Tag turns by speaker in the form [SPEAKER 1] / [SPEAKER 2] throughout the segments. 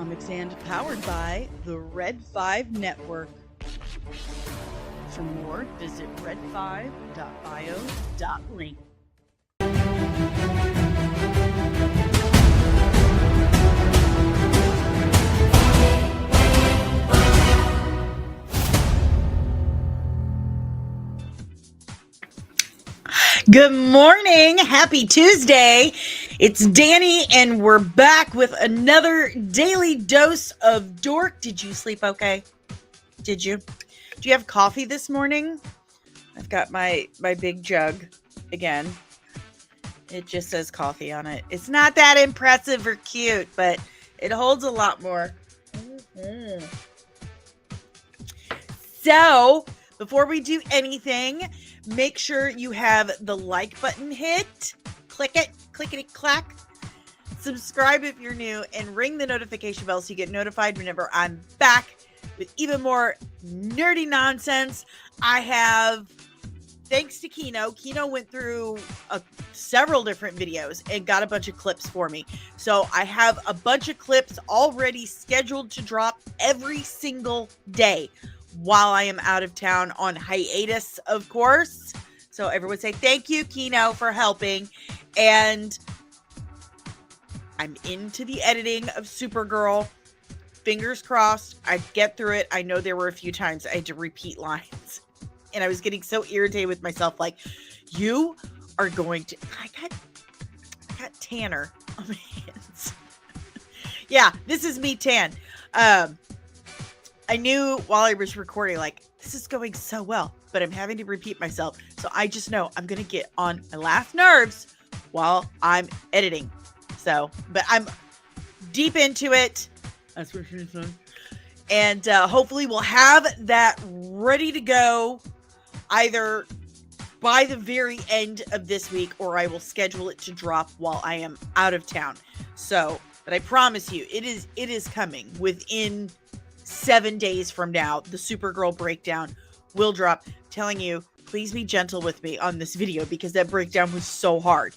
[SPEAKER 1] Comics and powered by the Red 5 Network. For more, visit red5.bio.link. Good morning. Happy Tuesday. It's Dani, and we're back with another daily dose of Dork. Did you sleep okay? Did you? Do you have coffee this morning? I've got my big jug again. It just says coffee on it. It's not that impressive or cute, but it holds a lot more. So, before we do anything, make sure you have the like button hit. Click it. Clickety-clack. Subscribe if you're new, and ring the notification bell so you get notified whenever I'm back with even more nerdy nonsense. I have, thanks to Kino went through several different videos and got a bunch of clips for me. So I have a bunch of clips already scheduled to drop every single day while I am out of town on hiatus, of course. So everyone say thank you, Kino, for helping. And I'm into the editing of Supergirl. Fingers crossed, I get through it. I know there were a few times I had to repeat lines. And I was getting so irritated with myself. Like, you are going to... I got Tanner on my hands. Yeah, this is me tan. I knew while I was recording, like, this is going so well, but I'm having to repeat myself. So I just know I'm going to get on my last nerves while I'm editing. So, but I'm deep into it. That's what she said. And hopefully we'll have that ready to go either by the very end of this week, or I will schedule it to drop while I am out of town. So, but I promise you, it is coming within 7 days from now. The Supergirl breakdown will drop. I'm telling you, please be gentle with me on this video because that breakdown was so hard.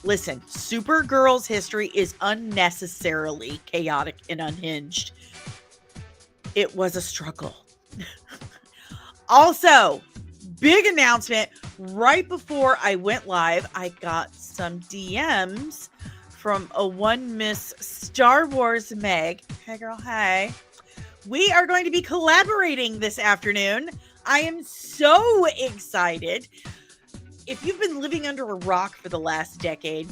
[SPEAKER 1] Listen, Supergirl's history is unnecessarily chaotic and unhinged. It was a struggle. Also, big announcement. Right before I went live, I got some DMs from a one Miss Star Wars Meg. Hey girl, hey. We are going to be collaborating this afternoon. I am so excited. If you've been living under a rock for the last decade,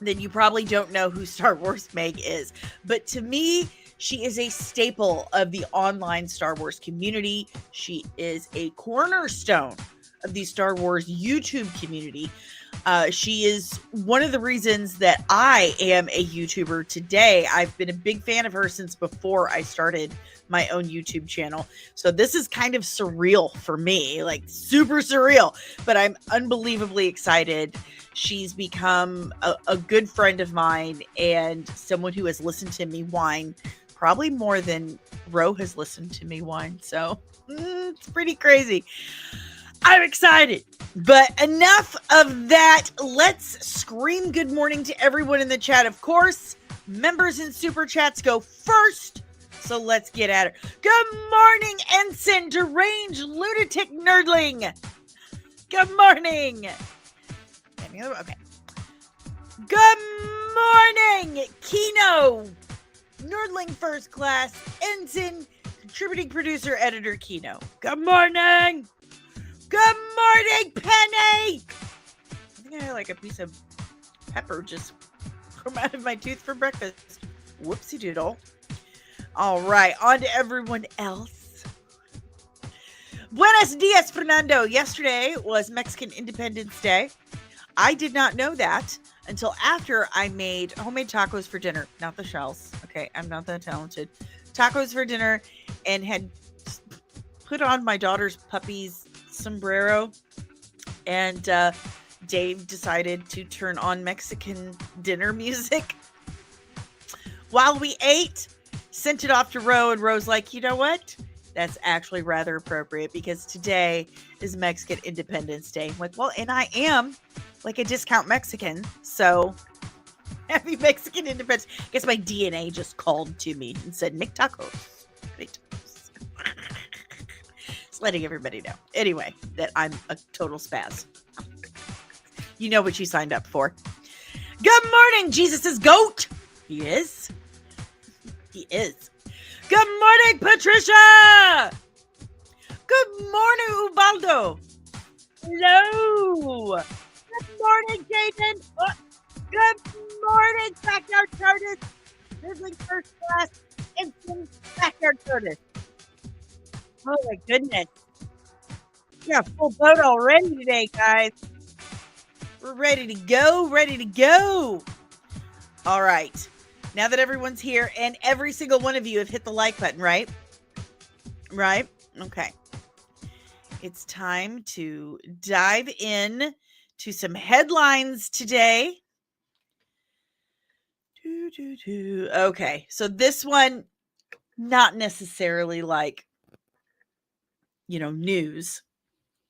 [SPEAKER 1] then you probably don't know who Star Wars Meg is. But to me, she is a staple of the online Star Wars community. She is a cornerstone of the Star Wars YouTube community. She is one of the reasons that I am a YouTuber today. I've been a big fan of her since before I started my own YouTube channel. So this is kind of surreal for me, like super surreal, but I'm unbelievably excited. She's become a good friend of mine and someone who has listened to me whine probably more than Ro has listened to me whine. So it's pretty crazy. I'm excited, but enough of that. Let's scream good morning to everyone in the chat. Of course, members and super chats go first. So let's get at it. Good morning, Ensign Deranged Lunatic Nerdling. Good morning. Okay. Good morning, Kino. Nerdling First Class, Ensign, contributing producer, editor, Kino. Good morning. Good morning, Penny. I think I had like a piece of pepper just come out of my tooth for breakfast. Whoopsie doodle. All right, on to everyone else. Buenos dias, Fernando. Yesterday was Mexican Independence Day. I did not know that until after I made homemade tacos for dinner. Not the shells. Okay, I'm not that talented. Tacos for dinner and had put on my daughter's puppy's sombrero. And Dave decided to turn on Mexican dinner music while we ate. Sent it off to Ro, and Ro's like, you know what? That's actually rather appropriate because today is Mexican Independence Day. I'm like, well, and I am like a discount Mexican, so Happy Mexican Independence. I guess my DNA just called to me and said, make tacos. Make tacos. Just letting everybody know. Anyway, that I'm a total spaz. You know what you signed up for. Good morning, Jesus' goat. He is. He is. Good morning, Patricia. Good morning, Ubaldo. Hello. Good morning, Jaden. Good morning, Backyard Curtis. Sizzling first class, instant Backyard Curtis. Oh my goodness. We got full boat already today, guys. We're ready to go, ready to go. All right. Now that everyone's here and every single one of you have hit the like button, right? Right? Okay. It's time to dive in to some headlines today. Okay. So this one, not necessarily like, news,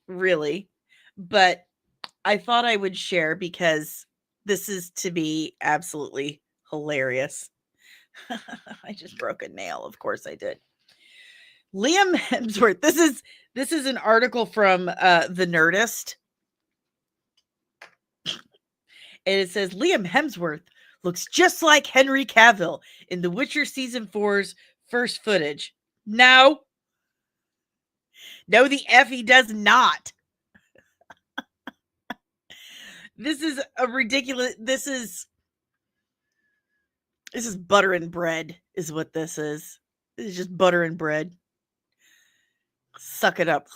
[SPEAKER 1] really, but I thought I would share because this is to be absolutely hilarious. I just broke a nail. Of course I did. Liam Hemsworth. This is an article from The Nerdist. And it says Liam Hemsworth looks just like Henry Cavill in The Witcher Season 4's first footage. No, the F he does not. This is a ridiculous. This is butter and bread is what this is. This is just butter and bread. Suck it up.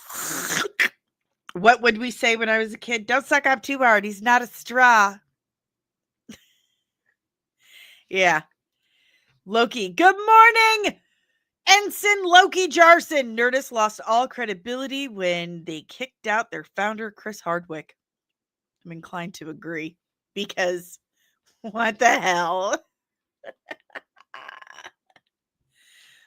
[SPEAKER 1] What would we say when I was a kid? Don't suck up too hard. He's not a straw. Yeah. Loki. Good morning, Ensign Loki Jarson. Nerdist lost all credibility when they kicked out their founder, Chris Hardwick. I'm inclined to agree because what the hell?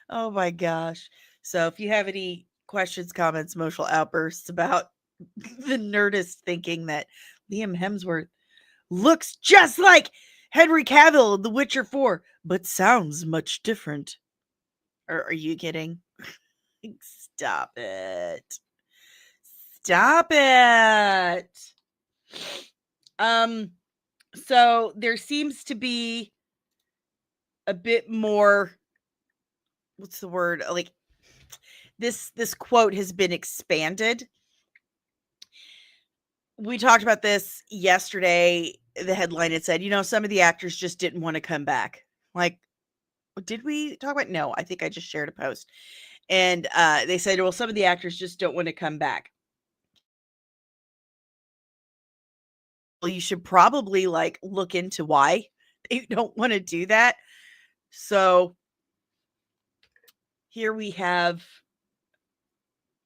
[SPEAKER 1] Oh my gosh. So if you have any questions, comments, emotional outbursts about the Nerdist thinking that Liam Hemsworth looks just like Henry Cavill in The Witcher 4, but sounds much different. Are you kidding? Stop it. Stop it. So there seems to be a bit more, what's the word? Like this quote has been expanded. We talked about this yesterday. The headline had said, some of the actors just didn't want to come back. Like, did we talk about? No, I think I just shared a post. And they said, well, some of the actors just don't want to come back. Well, you should probably look into why they don't want to do that. So here we have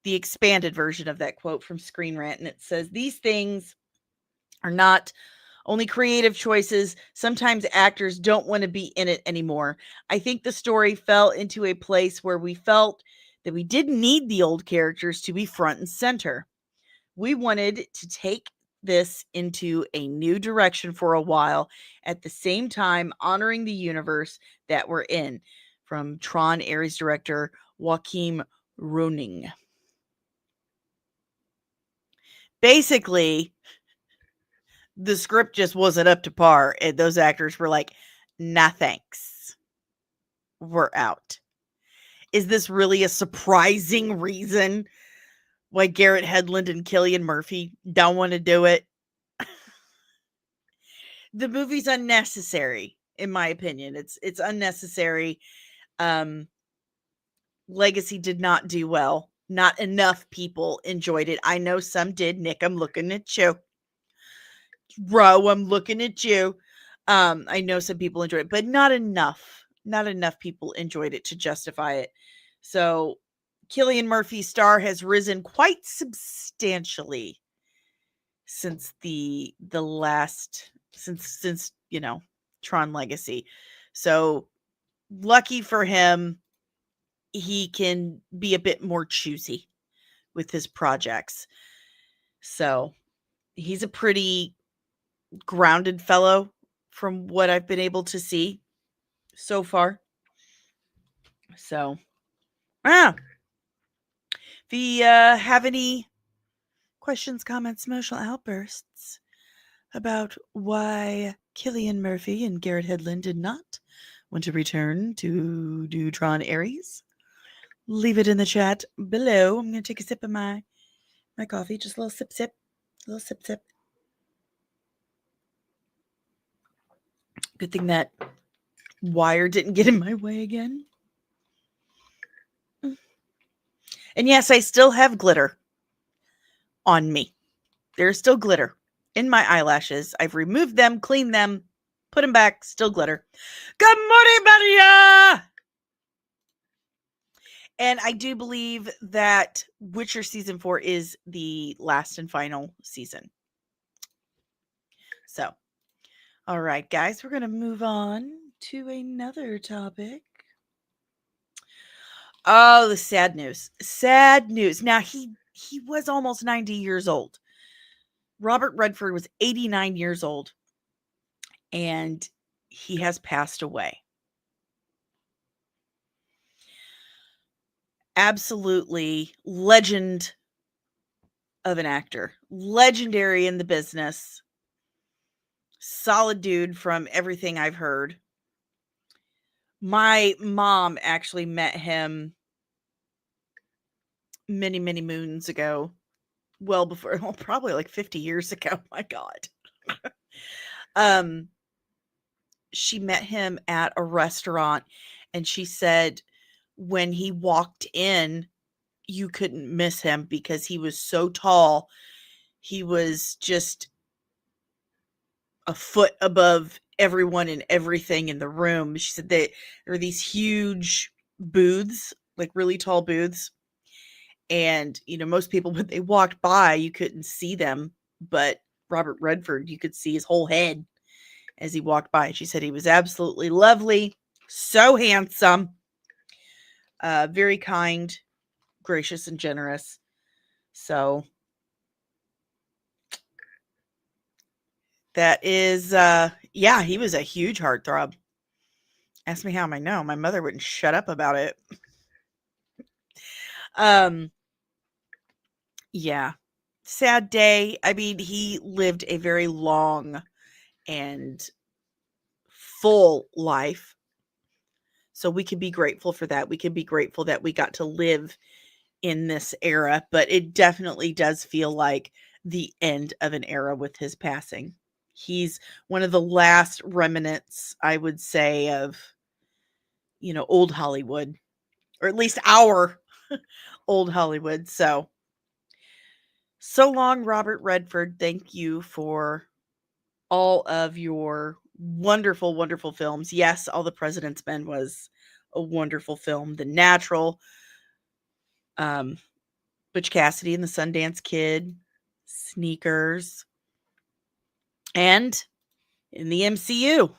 [SPEAKER 1] the expanded version of that quote from Screen Rant. And it says, these things are not only creative choices. Sometimes actors don't want to be in it anymore. I think the story fell into a place where we felt that we didn't need the old characters to be front and center. We wanted to take this into a new direction for a while, at the same time honoring the universe that we're in. From Tron Ares director Joachim Roning. Basically, the script just wasn't up to par, and those actors were like, nah, thanks. We're out. Is this really a surprising reason why Garrett Hedlund and Cillian Murphy don't want to do it? The movie's unnecessary, in my opinion. It's unnecessary. Legacy did not do well. Not enough people enjoyed it. I know some did. Nick, I'm looking at you. Ro, I'm looking at you. I know some people enjoyed it, but not enough. Not enough people enjoyed it to justify it. So Cillian Murphy's star has risen quite substantially since the last since Tron Legacy. So lucky for him, he can be a bit more choosy with his projects. So he's a pretty grounded fellow from what I've been able to see so far. So, if you have any questions, comments, emotional outbursts about why Cillian Murphy and Garrett Hedlund did not want to return to do Tron Ares, leave it in the chat below. I'm going to take a sip of my coffee. Just a little sip, sip. A little sip, sip. Good thing that wire didn't get in my way again. And yes, I still have glitter on me. There's still glitter in my eyelashes. I've removed them, cleaned them, put them back, still glitter. Good morning, Maria! And I do believe that Witcher Season 4 is the last and final season. So, all right, guys, we're going to move on to another topic. Oh, the sad news. Sad news. Now, he was almost 90 years old. Robert Redford was 89 years old, and he has passed away. Absolutely legend of an actor. Legendary in the business. Solid dude from everything I've heard. My mom actually met him many, many moons ago. Well before, well, probably like 50 years ago. My God. She met him at a restaurant, and she said when he walked in, you couldn't miss him because he was so tall. He was just a foot above everyone and everything in the room. She said that there were these huge booths, like really tall booths. And, most people, when they walked by, you couldn't see them. But Robert Redford, you could see his whole head as he walked by. She said he was absolutely lovely, so handsome, very kind, gracious, and generous. So that is, he was a huge heartthrob. Ask me how I know. My mother wouldn't shut up about it. Yeah. Sad day. I mean, he lived a very long and full life. So we can be grateful for that. We can be grateful that we got to live in this era, but it definitely does feel like the end of an era with his passing. He's one of the last remnants, I would say, of, old Hollywood, or at least our old Hollywood. So long, Robert Redford. Thank you for all of your wonderful, wonderful films. Yes, All the President's Men was a wonderful film. The Natural, Butch Cassidy and the Sundance Kid, Sneakers, and in the MCU.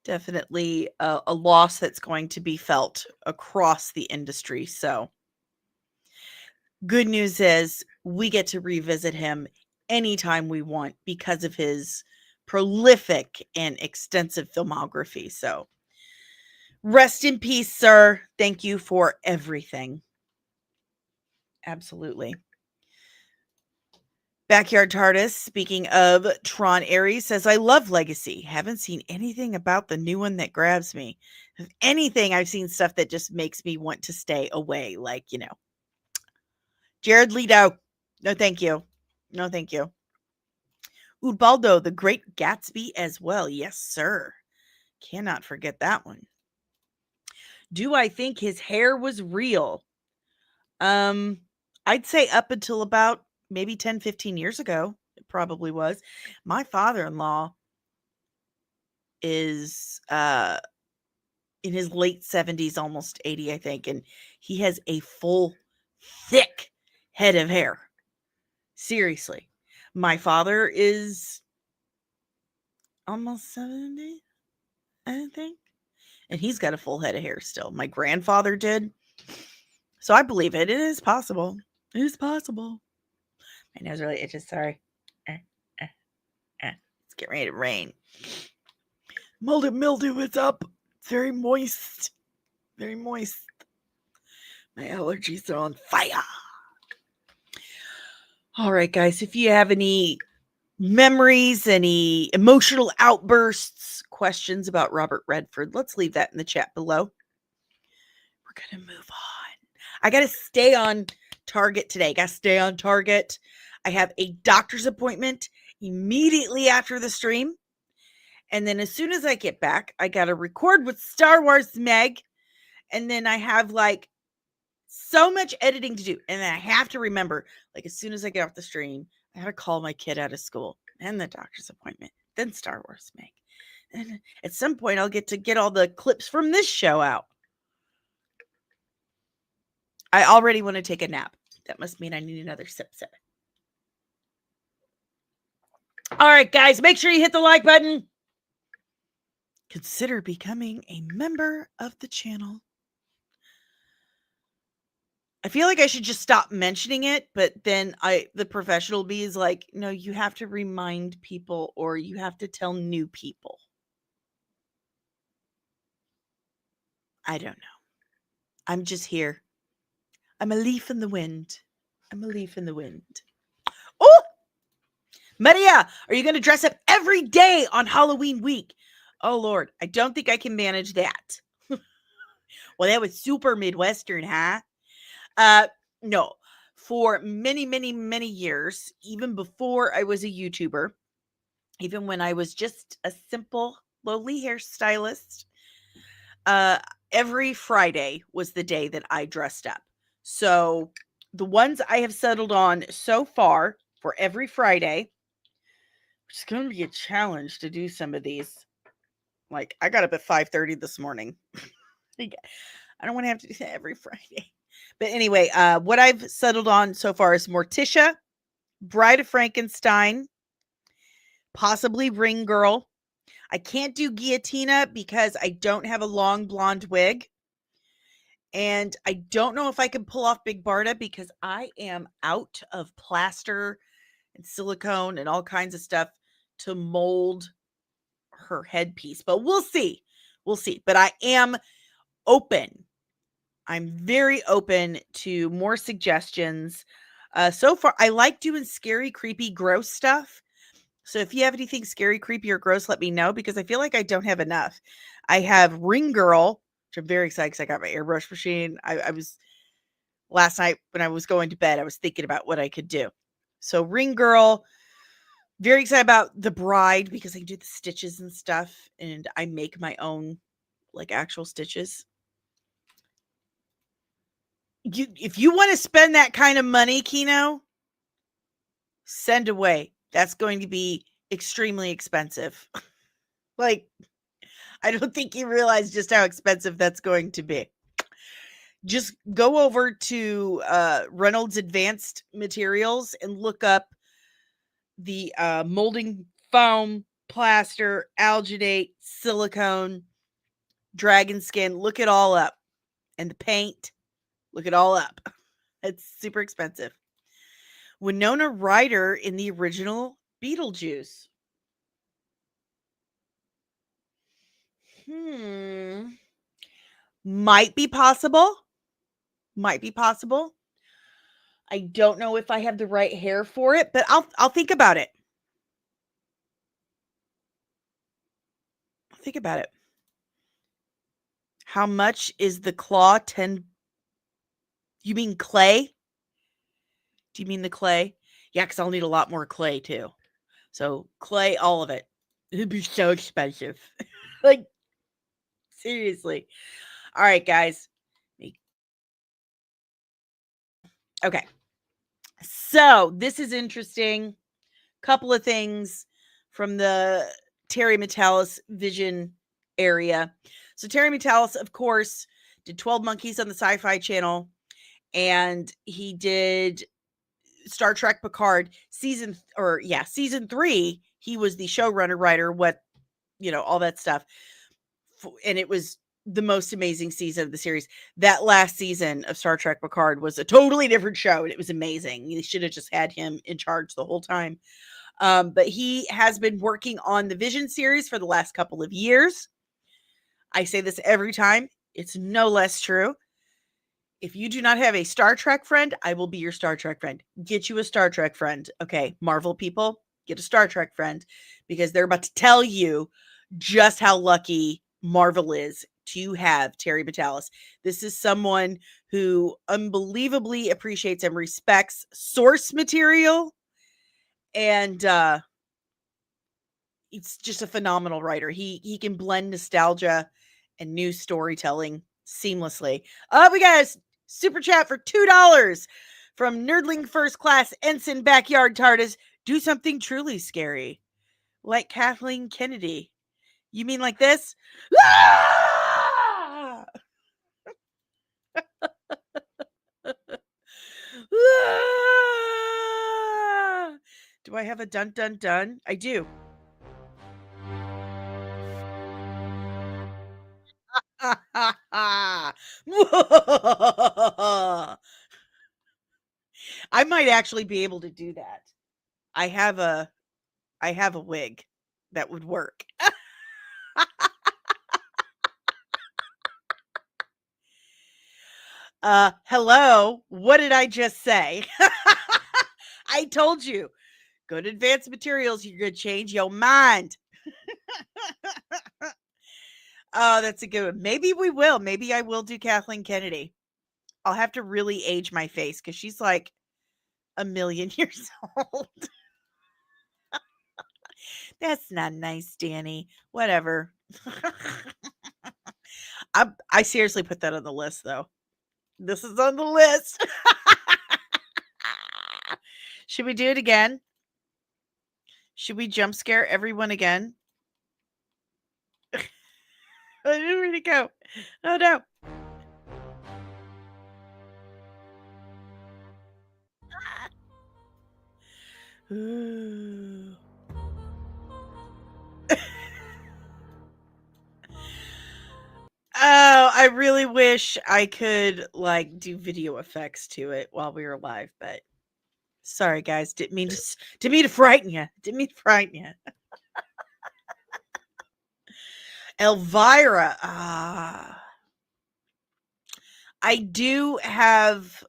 [SPEAKER 1] Definitely a loss that's going to be felt across the industry. So, good news is we get to revisit him anytime we want because of his prolific and extensive filmography. So, rest in peace, sir. Thank you for everything. Absolutely. Backyard TARDIS, speaking of Tron Ares, says, I love Legacy. Haven't seen anything about the new one that grabs me. If anything, I've seen stuff that just makes me want to stay away. Like, Jared Leto. No, thank you. No, thank you. Ubaldo, The Great Gatsby as well. Yes, sir. Cannot forget that one. Do I think his hair was real? I'd say up until about maybe 10, 15 years ago, it probably was. My father-in-law is in his late 70s, almost 80, I think, and he has a full, thick head of hair. Seriously. My father is almost 70, I think, and he's got a full head of hair still. My grandfather did. So I believe it. It is possible. It is possible. My nose really itches. Sorry. getting ready to rain. Mold and mildew is up. It's very moist. Very moist. My allergies are on fire. All right, guys. If you have any memories, any emotional outbursts, questions about Robert Redford, let's leave that in the chat below. We're going to move on. I got to stay on target today. Got to stay on target. I have a doctor's appointment immediately after the stream. And then as soon as I get back, I got to record with Star Wars Meg. And then I have like so much editing to do. And then I have to remember, like, as soon as I get off the stream, I got to call my kid out of school and the doctor's appointment, then Star Wars Meg. And at some point, I'll get to get all the clips from this show out. I already want to take a nap. That must mean I need another sip. All right, guys, make sure you hit the like button. Consider becoming a member of the channel. I feel like I should just stop mentioning it, but then the professional me is like, no, you have to remind people or you have to tell new people. I don't know. I'm just here. I'm a leaf in the wind. I'm a leaf in the wind. Oh, Maria, are you going to dress up every day on Halloween week? Oh, Lord, I don't think I can manage that. Well, that was super Midwestern, huh? No, for many, many, many years, even before I was a YouTuber, even when I was just a simple, lowly hairstylist, every Friday was the day that I dressed up. So the ones I have settled on so far for every Friday, which is going to be a challenge to do some of these. Like, I got up at 5:30 this morning. I don't want to have to do that every Friday. But anyway, what I've settled on so far is Morticia, Bride of Frankenstein, possibly Ring Girl. I can't do Guillotina because I don't have a long blonde wig. And I don't know if I can pull off Big Barda because I am out of plaster and silicone and all kinds of stuff to mold her headpiece. But we'll see. We'll see. But I am open. I'm very open to more suggestions. So far, I like doing scary, creepy, gross stuff. So if you have anything scary, creepy, or gross, let me know because I feel like I don't have enough. I have Ring Girl, which I'm very excited because I got my airbrush machine. I was last night when I was going to bed, I was thinking about what I could do. So Ring Girl, very excited about the Bride because I can do the stitches and stuff, and I make my own like actual stitches. If you want to spend that kind of money, Kino, send away. That's going to be extremely expensive. Like, I don't think you realize just how expensive that's going to be. Just go over to Reynolds Advanced Materials and look up the molding foam, plaster, alginate, silicone, dragon skin. Look it all up. And the paint. Look it all up. It's super expensive. Winona Ryder in the original Beetlejuice. Might be possible. Might be possible. I don't know if I have the right hair for it, but I'll think about it. I'll think about it. How much is the claw? 10. You mean clay? Do you mean the clay? Yeah, because I'll need a lot more clay too. So clay, all of it. It'd be so expensive. Like, seriously. All right, guys. Okay. So this is interesting. Couple of things from the Terry Matalas vision area. So Terry Matalas, of course, did 12 Monkeys on the Sci-Fi Channel, and he did Star Trek Picard season 3. He was the showrunner, writer, all that stuff. And it was the most amazing season of the series. That last season of Star Trek Picard was a totally different show, and it was amazing. You should have just had him in charge the whole time. But he has been working on the Vision series for the last couple of years. I say this every time. It's no less true. If you do not have a Star Trek friend, I will be your Star Trek friend. Get you a Star Trek friend. Okay, Marvel people, get a Star Trek friend because they're about to tell you just how lucky Marvel is to have Terry Matalas. This is someone who unbelievably appreciates and respects source material, and it's just a phenomenal writer. He can blend nostalgia and new storytelling seamlessly. We got a super chat for $2 from Nerdling First Class Ensign Backyard TARDIS. Do something truly scary, like Kathleen Kennedy. You mean like this? Ah! Ah! Do I have a dun dun dun? I do. I might actually be able to do that. I have a wig that would work. Hello. What did I just say? I told you. Go to Advanced Materials, you're going to change your mind. Oh, that's a good one. Maybe we will. Maybe I will do Kathleen Kennedy. I'll have to really age my face because she's like a million years old. That's not nice, Danny. Whatever. I seriously put that on the list, though. This is on the list. Should we do it again? Should we jump scare everyone again? Where'd it go? Oh, no. Ooh. Oh, I really wish I could like do video effects to it while we were live, but sorry guys, didn't mean to frighten you. Didn't mean to frighten you. Elvira. I do have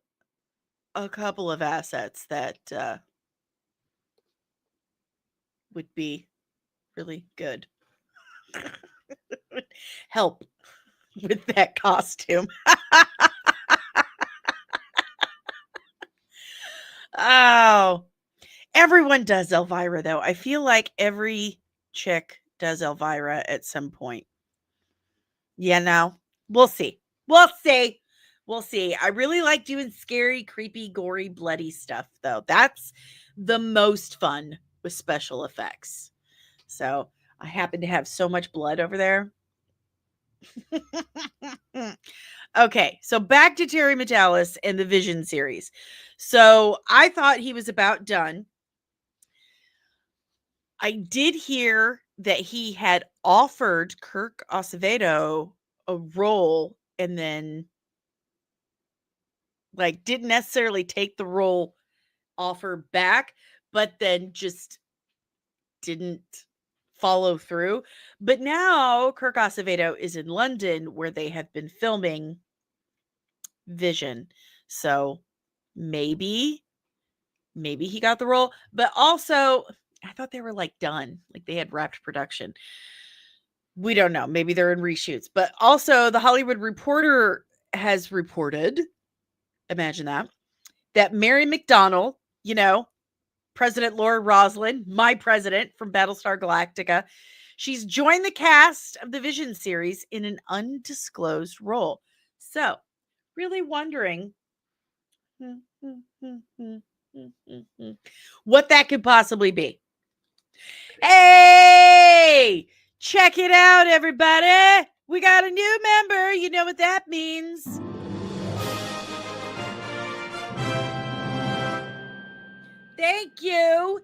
[SPEAKER 1] a couple of assets that would be really good. Help with that costume. Oh, everyone does Elvira, though. I feel like every chick does Elvira at some point. Yeah, no, we'll see. We'll see. We'll see. I really like doing scary, creepy, gory, bloody stuff, though. That's the most fun with special effects. So I happen to have so much blood over there. Okay, so back to Terry Matalas and the Vision series. So I thought he was about done. I did hear that he had offered Kirk Acevedo a role and then like didn't necessarily take the role offer back, but then just didn't follow through. But now Kirk Acevedo is in London where they have been filming Vision. So maybe he got the role, but also I thought they were like done, like they had wrapped production. We don't know. Maybe they're in reshoots. But also the Hollywood Reporter has reported, imagine that Mary McDonnell, you know, President Laura Roslin, my president from Battlestar Galactica, she's joined the cast of the Vision series in an undisclosed role. So, really wondering what that could possibly be. Hey, check it out, everybody. We got a new member. You know what that means. Thank you.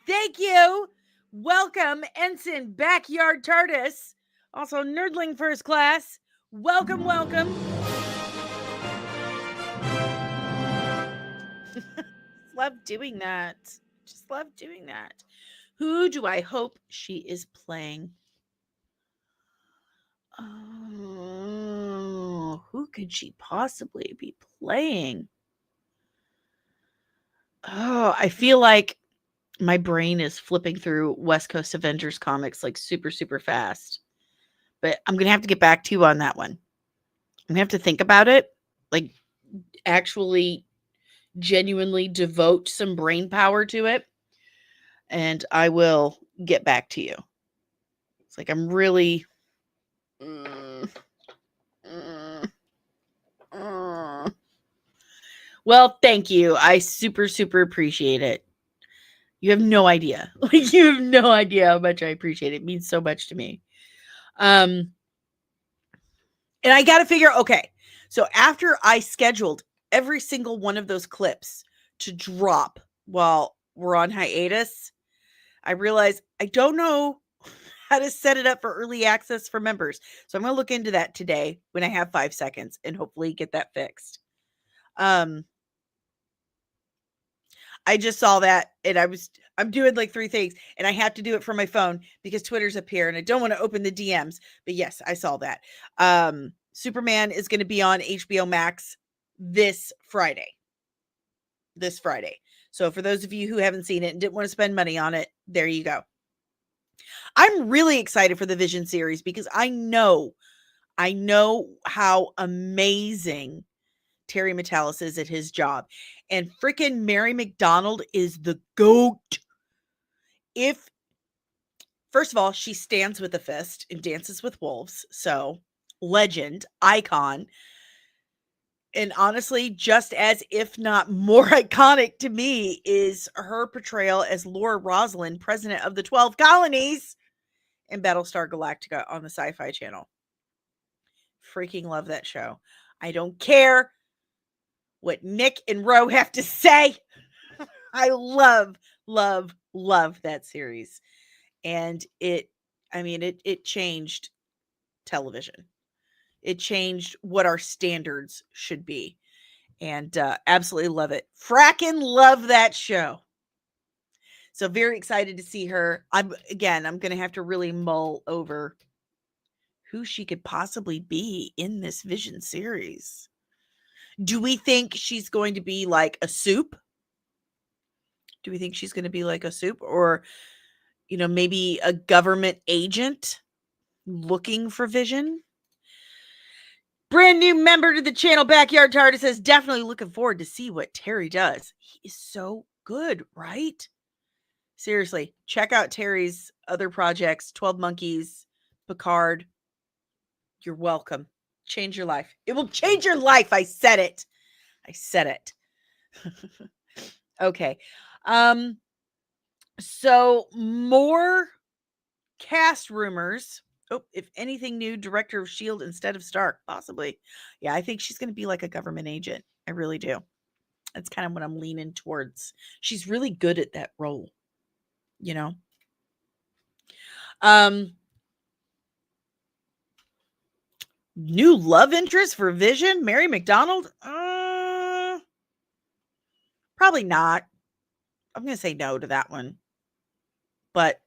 [SPEAKER 1] Thank you. Welcome, Ensign Backyard TARDIS. Also, Nerdling First Class. Welcome, welcome. Love doing that. just love doing that. Who do I hope she is playing? Oh, who could she possibly be playing? Oh, I feel like my brain is flipping through West Coast Avengers comics like super, super fast. But I'm going to have to get back to you on that one. I'm going to have to think about it. Like, actually, genuinely devote some brain power to it. And I will get back to you. It's like I'm really. Well, thank you. I super, super appreciate it. You have no idea. Like, you have no idea how much I appreciate it. It means so much to me. And I got to figure, okay, so after I scheduled every single one of those clips to drop while we're on hiatus, I realized I don't know how to set it up for early access for members. So I'm going to look into that today when I have 5 seconds and hopefully get that fixed. I just saw that and I'm doing like 3 things and I have to do it from my phone because Twitter's up here and I don't want to open the DMs. But yes, I saw that. Superman is going to be on HBO Max this Friday. So for those of you who haven't seen it and didn't want to spend money on it, there you go. I'm really excited for the Vision series because I know how amazing Terry Metalis is at his job. And freaking Mary McDonald is the GOAT. First of all, she stands with a fist and dances with wolves. So, legend, icon. And honestly, just as if not more iconic to me is her portrayal as Laura Roslin, president of the 12 colonies in Battlestar Galactica on the Sci-Fi Channel. Freaking love that show. I don't care what Nick and Ro have to say. I love that series. And it changed television. It changed what our standards should be. And absolutely love it. Frackin' love that show. So very excited to see her. I'm going to have to really mull over who she could possibly be in this Vision series. Do we think she's going to be like a Soup? Do we think she's going to be like a Soup? Or, maybe a government agent looking for Vision? Brand new member to the channel, Backyard Tardis, says, definitely looking forward to see what Terry does. He is so good, right? Seriously, check out Terry's other projects, 12 Monkeys, Picard. You're welcome. Change your life. It will change your life. I said it. Okay. So more cast rumors. Oh, if anything new, director of S.H.I.E.L.D. instead of Stark, possibly. Yeah, I think she's going to be like a government agent. I really do. That's kind of what I'm leaning towards. She's really good at that role, New love interest for Vision, Mary McDonald? Probably not. I'm going to say no to that one. But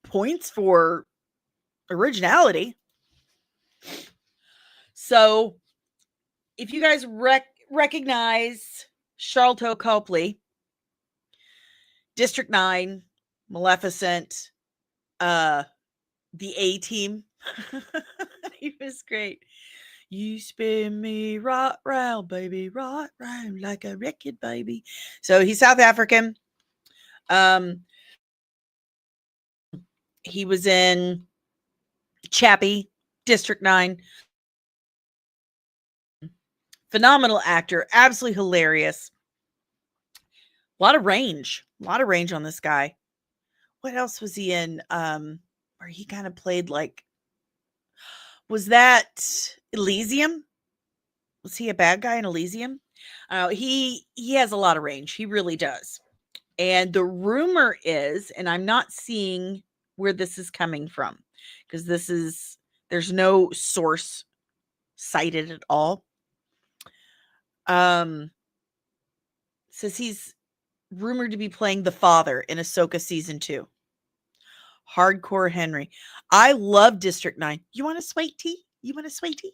[SPEAKER 1] points for originality. So, if you guys recognize Sharlto Copley, District 9, Maleficent, the A-Team. He was great. You spin me right round, baby, right round like a record, baby. So he's South African. He was in Chappie, District 9. Phenomenal actor, absolutely hilarious. A lot of range on this guy. What else was he in? Where he kind of played like, was that Elysium? Was he a bad guy in Elysium? He has a lot of range. He really does. And the rumor is, and I'm not seeing where this is coming from, because there's no source cited at all. Says he's rumored to be playing the father in Ahsoka season 2. Hardcore Henry. I love District 9. You want a sweet tea? You want a sweet tea?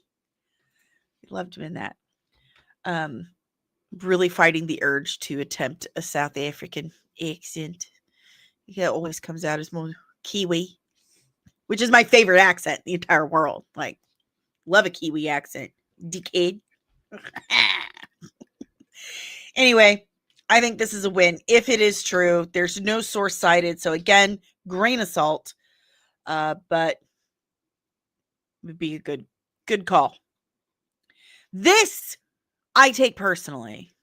[SPEAKER 1] I loved him in that. Really fighting the urge to attempt a South African accent. It always comes out as more Kiwi, which is my favorite accent in the entire world. Like, love a Kiwi accent. Dickhead. Anyway, I think this is a win. If it is true, there's no source cited. So again, grain of salt. But would be a good call. This I take personally.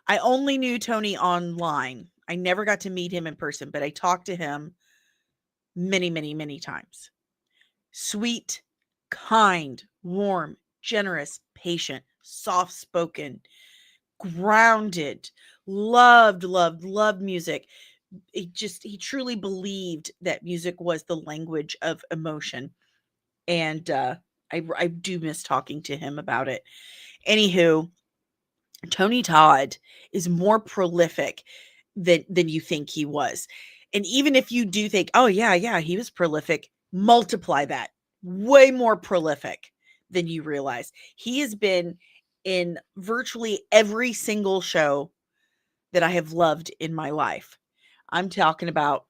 [SPEAKER 1] I only knew Tony online. I never got to meet him in person, but I talked to him many, many, many times. Sweet, kind, warm, generous, patient, soft-spoken, grounded, loved music. He truly believed that music was the language of emotion. And I do miss talking to him about it. Anywho, Tony Todd is more prolific than you think he was. And even if you do think, oh yeah, he was prolific, multiply that. Way more prolific than you realize. He has been in virtually every single show that I have loved in my life. I'm talking about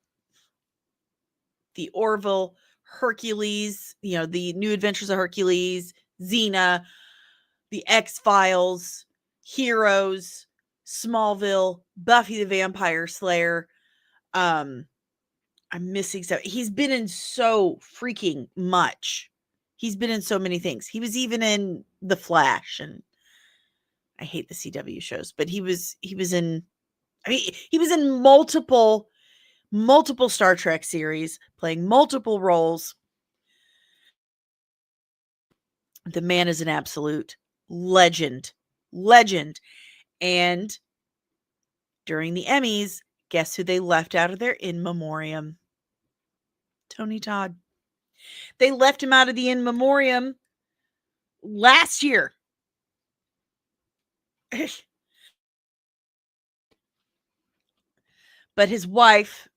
[SPEAKER 1] the Orville, Hercules, the New Adventures of Hercules, Xena, the X-Files, Heroes, Smallville, Buffy the Vampire Slayer. I'm missing something. He's been in so freaking much. He's been in so many things. He was even in The Flash, and I hate the CW shows, but he was in multiple Star Trek series, playing multiple roles. The man is an absolute legend. And during the Emmys, guess who they left out of their in memoriam? Tony Todd. They left him out of the in memoriam last year. But his wife,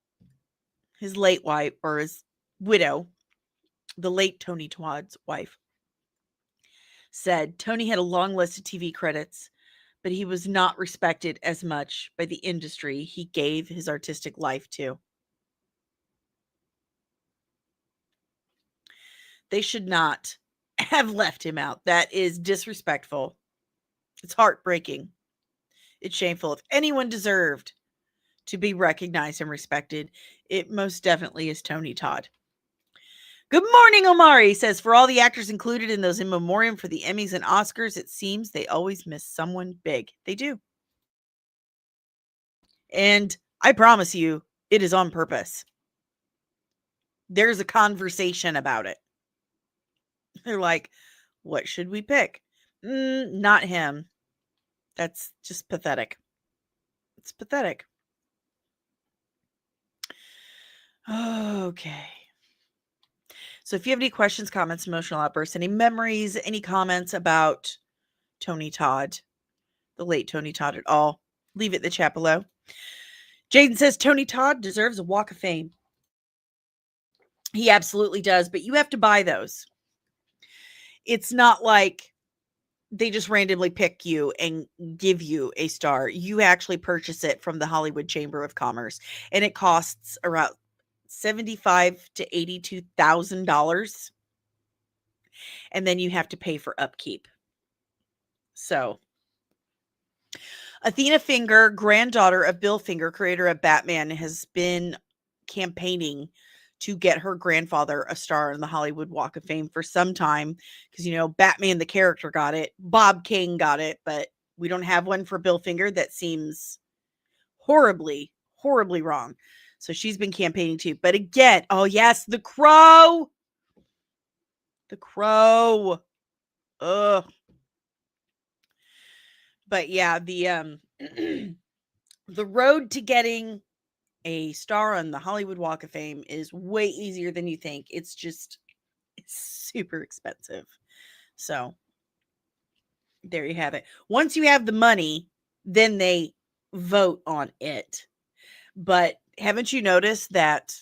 [SPEAKER 1] his late wife, or his widow, the late Tony Todd's wife, said Tony had a long list of TV credits, but he was not respected as much by the industry he gave his artistic life to. They should not have left him out. That is disrespectful. It's heartbreaking. It's shameful. If anyone deserved to be recognized and respected, it most definitely is Tony Todd. Good morning, Omari says, for all the actors included in those in memoriam for the Emmys and Oscars, it seems they always miss someone big. They do. And I promise you, it is on purpose. There's a conversation about it. They're like, what should we pick? Not him. That's just pathetic. It's pathetic. Okay. So if you have any questions, comments, emotional outbursts, any memories, any comments about Tony Todd, the late Tony Todd at all, leave it in the chat below. Jaden says Tony Todd deserves a Walk of Fame. He absolutely does, but you have to buy those. It's not like they just randomly pick you and give you a star. You actually purchase it from the Hollywood Chamber of Commerce, and it costs around $75,000 to $82,000, and then you have to pay for upkeep. So, Athena Finger, granddaughter of Bill Finger, creator of Batman, has been campaigning to get her grandfather a star on the Hollywood Walk of Fame for some time, because Batman the character got it, Bob Kane got it, but we don't have one for Bill Finger. That seems horribly wrong. So she's been campaigning too. But again, oh yes, the Crow. Ugh. But yeah, the the road to getting a star on the Hollywood Walk of Fame is way easier than you think. It's super expensive. So there you have it. Once you have the money, then they vote on it. But haven't you noticed that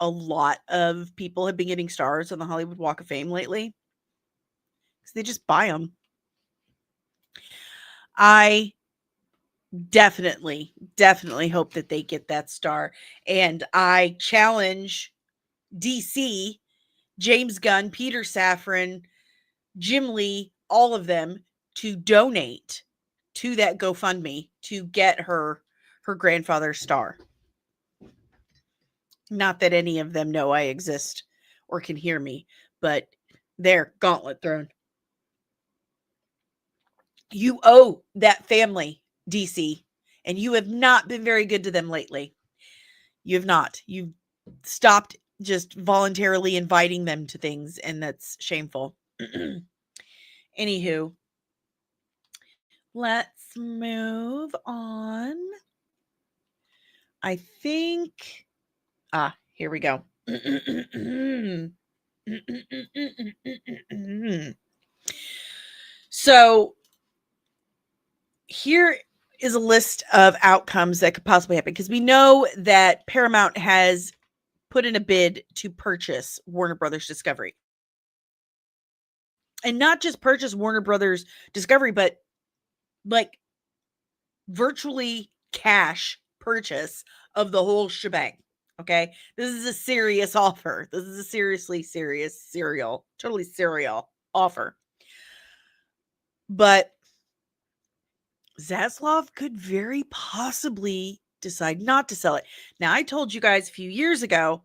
[SPEAKER 1] a lot of people have been getting stars on the Hollywood Walk of Fame lately? Because they just buy them. I definitely hope that they get that star. And I challenge DC, James Gunn, Peter Safran, Jim Lee, all of them to donate to that GoFundMe to get her grandfather's star. Not that any of them know I exist or can hear me, but there, gauntlet thrown. You owe that family, DC, and you have not been very good to them lately. You have not. You've stopped just voluntarily inviting them to things, and that's shameful. Anywho, let's move on. I think, here we go. So here is a list of outcomes that could possibly happen, because we know that Paramount has put in a bid to purchase Warner Brothers Discovery. And not just purchase Warner Brothers Discovery, but like virtually cash purchase of the whole shebang. Okay. This is a serious offer. This is a seriously serious totally serial offer. But Zaslav could very possibly decide not to sell it. Now, I told you guys a few years ago,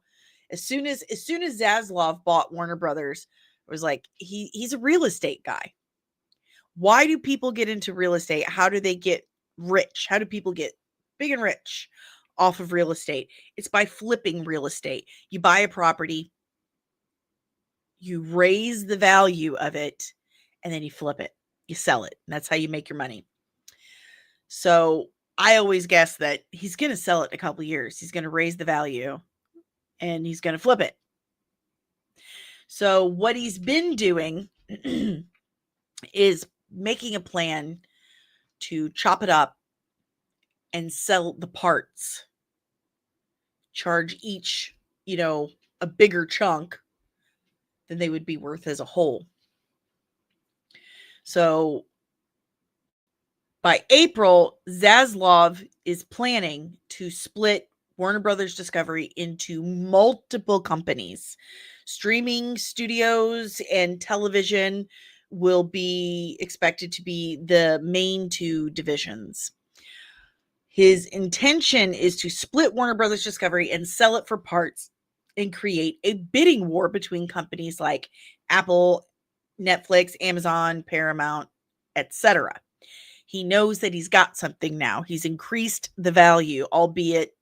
[SPEAKER 1] as soon as Zaslav bought Warner Brothers, it was like, he's a real estate guy. Why do people get into real estate? How do they get rich? How do people get big and rich off of real estate? It's by flipping real estate. You buy a property, you raise the value of it, and then you flip it. You sell it. And that's how you make your money. So I always guess that he's going to sell it in a couple of years. He's going to raise the value and he's going to flip it. So what he's been doing is making a plan to chop it up and sell the parts. Charge each, a bigger chunk than they would be worth as a whole. So by April, Zaslav is planning to split Warner Brothers Discovery into multiple companies. Streaming studios and television will be expected to be the main two divisions. His intention is to split Warner Brothers Discovery and sell it for parts and create a bidding war between companies like Apple, Netflix, Amazon, Paramount, etc. He knows that he's got something now. He's increased the value, albeit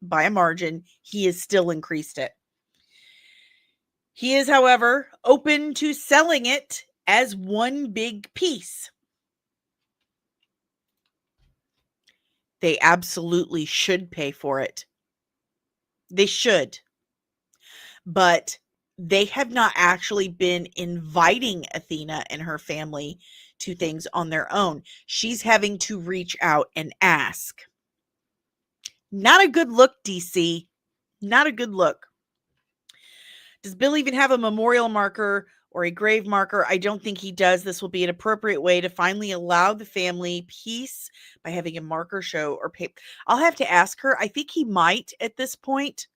[SPEAKER 1] by a margin. He has still increased it. He is, however, open to selling it as one big piece. They absolutely should pay for it. They should. But they have not actually been inviting Athena and her family to things on their own. She's having to reach out and ask. Not a good look, DC. Not a good look. Does Bill even have a memorial marker or a grave marker? I don't think he does. This will be an appropriate way to finally allow the family peace by having a marker show or paper. I'll have to ask her. I think he might at this point.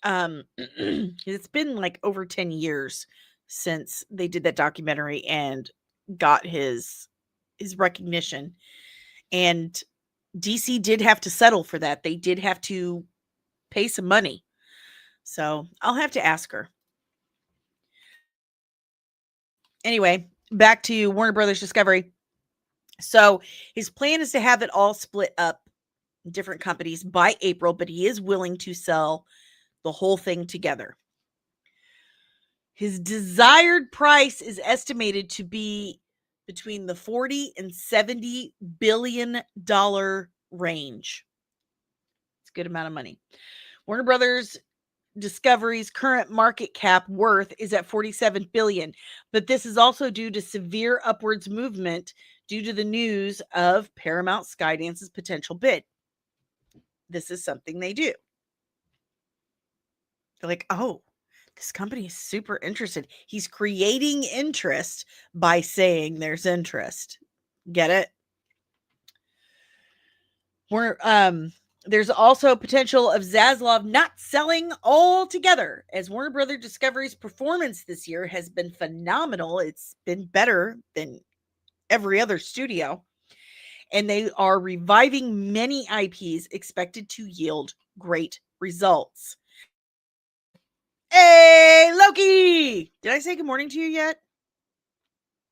[SPEAKER 1] It's been like over 10 years since they did that documentary and got his recognition. And DC did have to settle for that. They did have to pay some money. So I'll have to ask her. Anyway, back to Warner Brothers Discovery. So his plan is to have it all split up in different companies by April, but he is willing to sell the whole thing together. His desired price is estimated to be between the $40 and $70 billion range. It's a good amount of money. Warner Brothers Discovery's current market cap worth is at $47 billion, but this is also due to severe upwards movement due to the news of Paramount Skydance's potential bid. This is something they do. They're like, oh, this company is super interested. He's creating interest by saying there's interest. Get it? There's also potential of Zaslav not selling altogether, as Warner Brothers Discovery's performance this year has been phenomenal. It's been better than every other studio, and they are reviving many IPs expected to yield great results. Hey, Loki! Did I say good morning to you yet?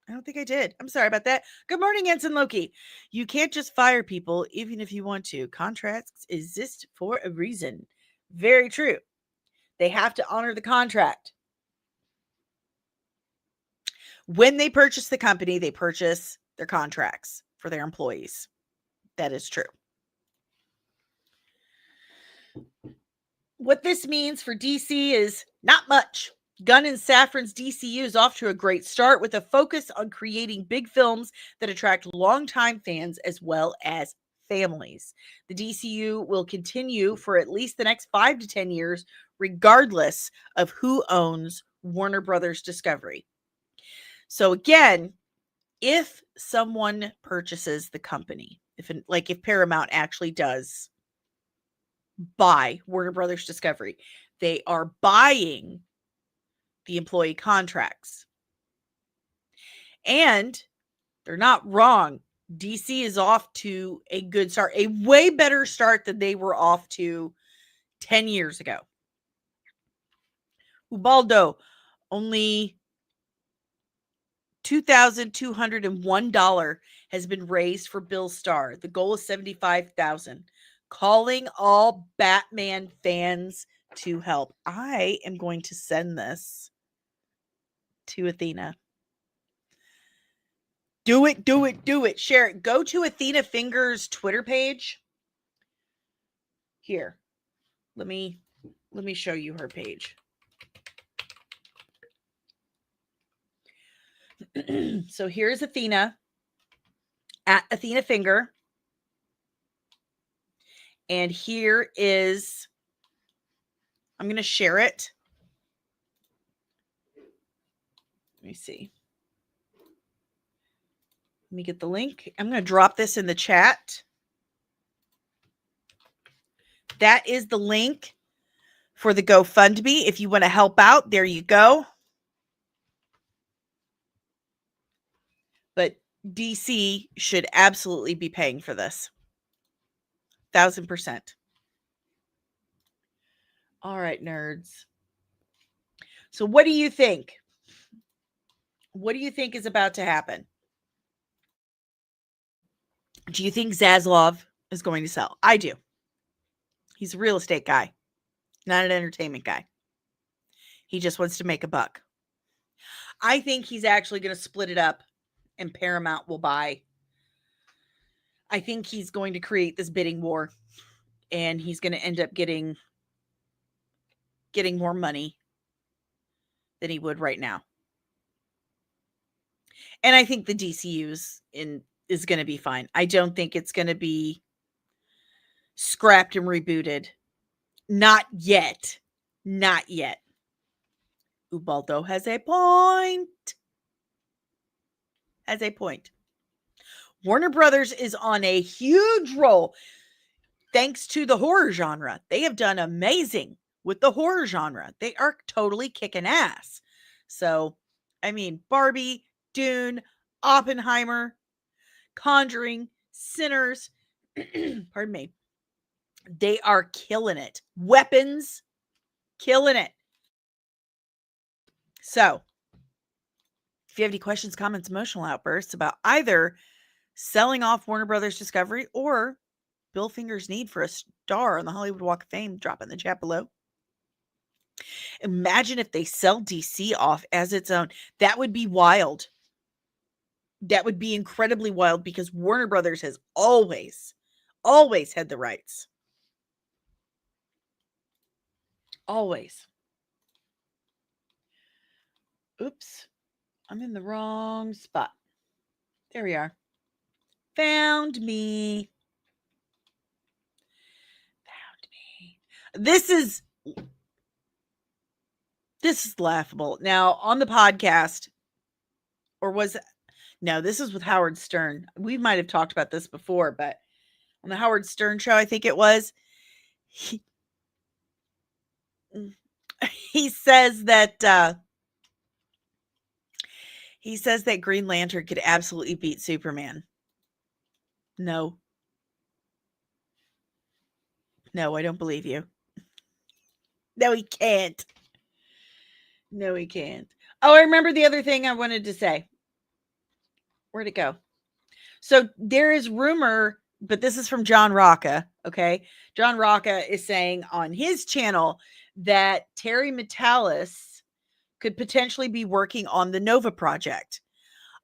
[SPEAKER 1] I don't think I did. I'm sorry about that. Good morning, Ensign Loki. You can't just fire people even if you want to. Contracts exist for a reason. Very true. They have to honor the contract. When they purchase the company, they purchase their contracts for their employees. That is true. What this means for DC is not much. Gunn and Safran's DCU is off to a great start with a focus on creating big films that attract longtime fans as well as families. The DCU will continue for at least the next 5 to 10 years, regardless of who owns Warner Brothers Discovery. So again, if someone purchases the company, if Paramount actually does buy Warner Brothers Discovery, they are buying the employee contracts. And they're not wrong. DC is off to a good start, a way better start than they were off to 10 years ago. Ubaldo, only $2,201 has been raised for Bill Starr. The goal is $75,000. Calling all Batman fans to help. I am going to send this to Athena. Do it, do it, do it. Share it. Go to Athena Fingers' Twitter page. Here. Let me show you her page. So here's Athena at Athena Finger. And here is, I'm going to share it. Let me see. Let me get the link. I'm going to drop this in the chat. That is the link for the GoFundMe. If you want to help out, there you go. But DC should absolutely be paying for this. 1,000%. All right, nerds. So what do you think? What do you think is about to happen? Do you think Zaslav is going to sell? I do. He's a real estate guy, not an entertainment guy. He just wants to make a buck. I think he's actually going to split it up and Paramount will buy. I think he's going to create this bidding war and he's going to end up getting more money than he would right now. And I think the DCU is going to be fine. I don't think it's going to be scrapped and rebooted. Not yet. Not yet. Ubaldo has a point. Warner Brothers is on a huge roll thanks to the horror genre. They have done amazing with the horror genre. They are totally kicking ass. So, I mean, Barbie, Dune, Oppenheimer, Conjuring, Sinners, pardon me. They are killing it. Weapons, killing it. So, if you have any questions, comments, emotional outbursts about either selling off Warner Brothers Discovery or Bill Finger's need for a star on the Hollywood Walk of Fame, drop it in the chat below. Imagine if they sell DC off as its own. That would be wild. That would be incredibly wild because Warner Brothers has always had the rights. Always. Oops. I'm in the wrong spot. There we are. Found me. This is laughable. Now, on the podcast, or was no, this is with Howard Stern. We might have talked about this before, but on the Howard Stern show, I think it was, he says that Green Lantern could absolutely beat Superman. No, I don't believe you. No, he can't. No, he can't. Oh, I remember the other thing I wanted to say. Where'd it go? So there is rumor, but this is from John Rocca. Okay. John Rocca is saying on his channel that Terry Metalis could potentially be working on the Nova project.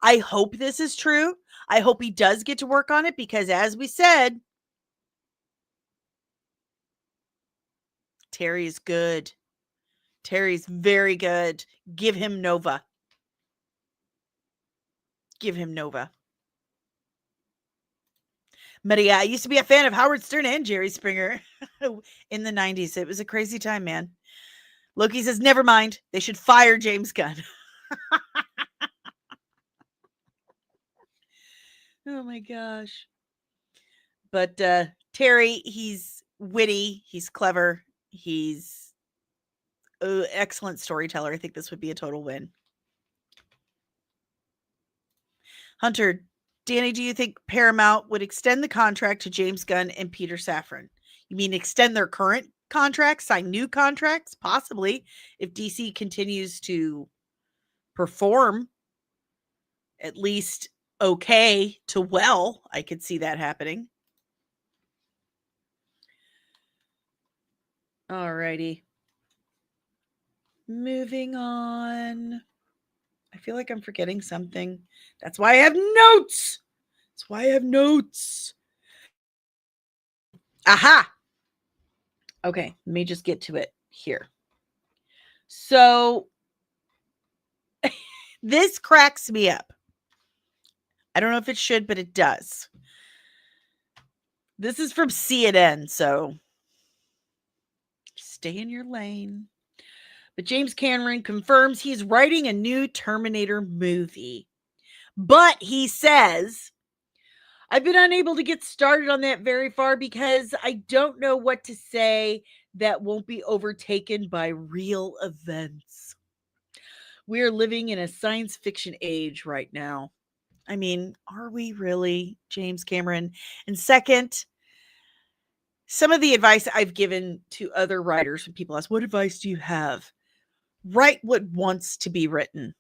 [SPEAKER 1] I hope this is true. I hope he does get to work on it because, as we said, Terry's good. Terry's very good. Give him Nova. Give him Nova. But yeah, I used to be a fan of Howard Stern and Jerry Springer in the 90s. It was a crazy time, man. Loki says, never mind. They should fire James Gunn. Oh my gosh. But Terry, he's witty. He's clever. He's an excellent storyteller. I think this would be a total win. Hunter, Danny, do you think Paramount would extend the contract to James Gunn and Peter Safran? You mean extend their current contracts, sign new contracts? Possibly. If DC continues to perform at least okay to well, I could see that happening. Alrighty. Moving on. I feel like I'm forgetting something. That's why I have notes. That's why I have notes. Aha. Okay, let me just get to it here. So this cracks me up. I don't know if it should, but it does. This is from CNN, so stay in your lane. But James Cameron confirms he's writing a new Terminator movie. But he says, I've been unable to get started on that very far because I don't know what to say that won't be overtaken by real events. We are living in a science fiction age right now. I mean, are we really, James Cameron? And second, some of the advice I've given to other writers when people ask, what advice do you have? Write what wants to be written.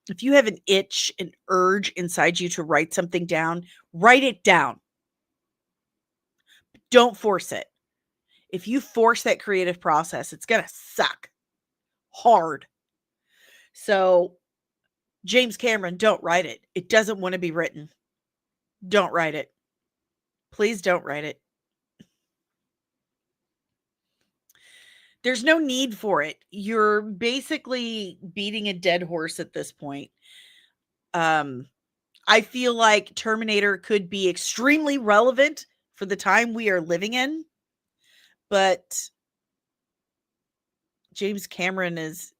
[SPEAKER 1] If you have an itch, an urge inside you to write something down, write it down. Don't force it. If you force that creative process, it's going to suck hard. So, James Cameron, don't write it. It doesn't want to be written. Don't write it. Please don't write it. There's no need for it. You're basically beating a dead horse at this point. I feel like Terminator could be extremely relevant for the time we are living in, but James Cameron is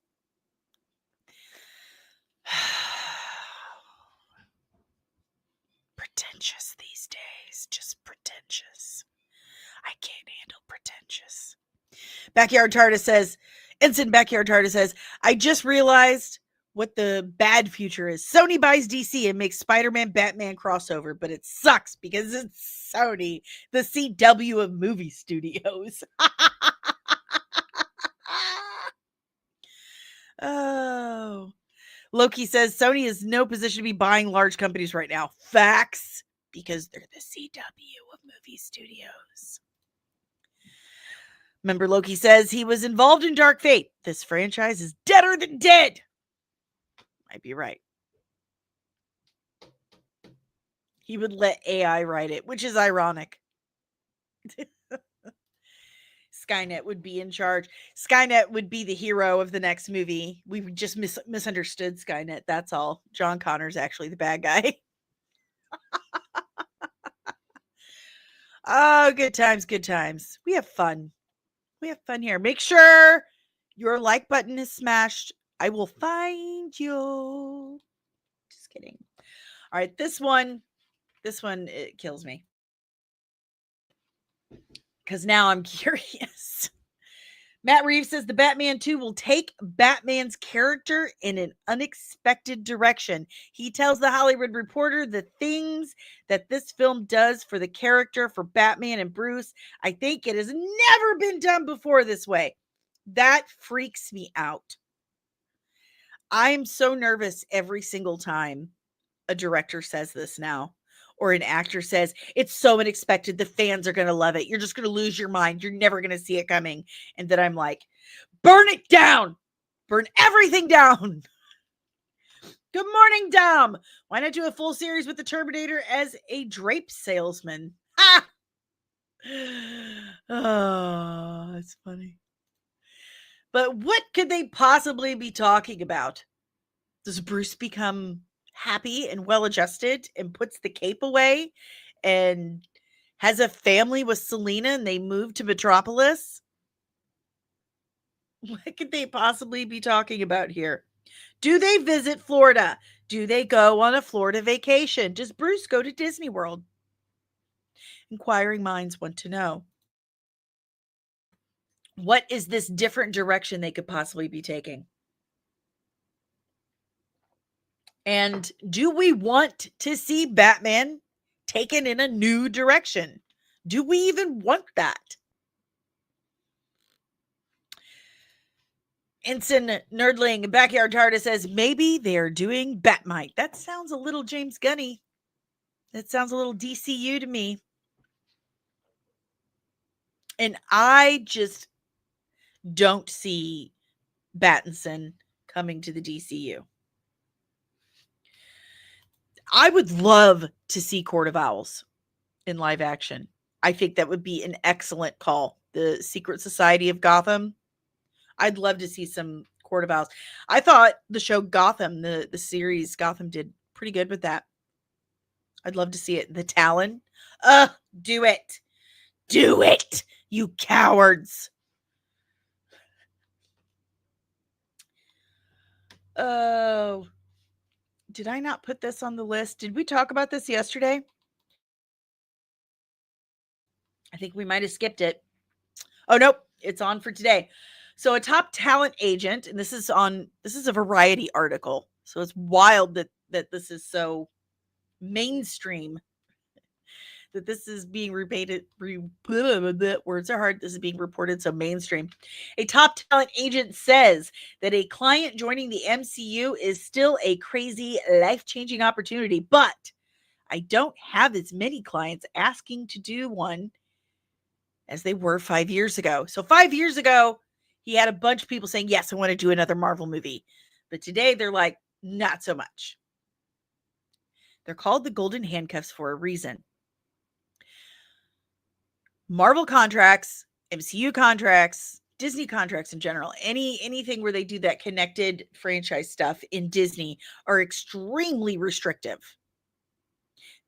[SPEAKER 1] pretentious these days. Just pretentious. I can't handle pretentious. Backyard Tardis says, Ensign Backyard Tardis says, I just realized what the bad future is. Sony buys DC and makes Spider-Man Batman crossover, but it sucks because it's Sony, the CW of movie studios. Oh. Loki says Sony is no position to be buying large companies right now. Facts, because they're the CW of movie studios. Remember, Loki says he was involved in Dark Fate. This franchise is deader than dead. Might be right. He would let AI write it, which is ironic. Skynet would be in charge. Skynet would be the hero of the next movie. We just misunderstood Skynet. That's all. John Connor's actually the bad guy. Oh, good times, good times. We have fun. We have fun here. Make sure your like button is smashed. I will find you. Just kidding. All right, this one, it kills me. Because now I'm curious. Matt Reeves says the Batman 2 will take Batman's character in an unexpected direction. He tells the Hollywood Reporter the things that this film does for the character, for Batman and Bruce. I think it has never been done before this way. That freaks me out. I'm so nervous every single time a director says this now, or an actor says, it's so unexpected. The fans are going to love it. You're just going to lose your mind. You're never going to see it coming. And then I'm like, burn it down. Burn everything down. Good morning, Dom. Why not do a full series with the Terminator as a drape salesman? Ah! Oh, that's funny. But what could they possibly be talking about? Does Bruce become happy and well-adjusted and puts the cape away and has a family with Selena and they move to Metropolis? What could they possibly be talking about here? Do they visit Florida? Do they go on a Florida vacation? Does Bruce go to Disney World? Inquiring minds want to know. What is this different direction they could possibly be taking? And do we want to see Batman taken in a new direction? Do we even want that? Ensign Nerdling Backyard Tardis says maybe they're doing Batmite. That sounds a little James Gunny. That sounds a little DCU to me. And I just don't see Battinson coming to the DCU. I would love to see Court of Owls in live action. I think that would be an excellent call. The Secret Society of Gotham. I'd love to see some Court of Owls. I thought the show Gotham, the series Gotham, did pretty good with that. I'd love to see it. The Talon. Do it. Do it, you cowards. Oh, did I not put this on the list? Did we talk about this yesterday? I think we might have skipped it. Oh, nope. It's on for today. So a top talent agent, and this is a Variety article. So it's wild that this is so mainstream, that this is being repeated. Words are hard. This is being reported so mainstream. A top talent agent says that a client joining the MCU is still a crazy, life-changing opportunity, but I don't have as many clients asking to do one as they were 5 years ago. So 5 years ago, he had a bunch of people saying, yes, I want to do another Marvel movie. But today they're like, not so much. They're called the Golden Handcuffs for a reason. Marvel contracts, MCU contracts, Disney contracts in general, anything where they do that connected franchise stuff in Disney are extremely restrictive.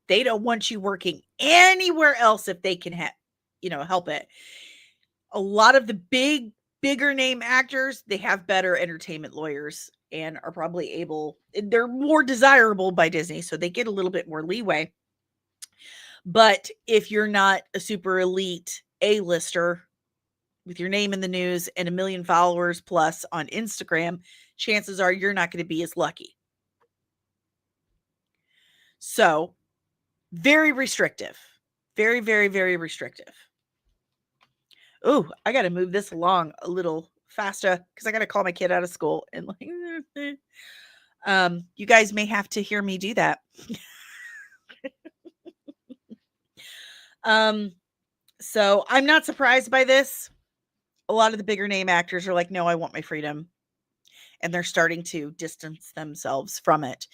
[SPEAKER 1] They don't want you working anywhere else if they can help it. A lot of the bigger name actors, they have better entertainment lawyers and are probably they're more desirable by Disney, so they get a little bit more leeway. But if you're not a super elite A-lister with your name in the news and 1 million followers plus on Instagram, chances are you're not going to be as lucky. So, very restrictive. Very, very, very restrictive. Oh, I got to move this along a little faster because I got to call my kid out of school. And you guys may have to hear me do that. So I'm not surprised by this. A lot of the bigger name actors are like, no, I want my freedom. And they're starting to distance themselves from it.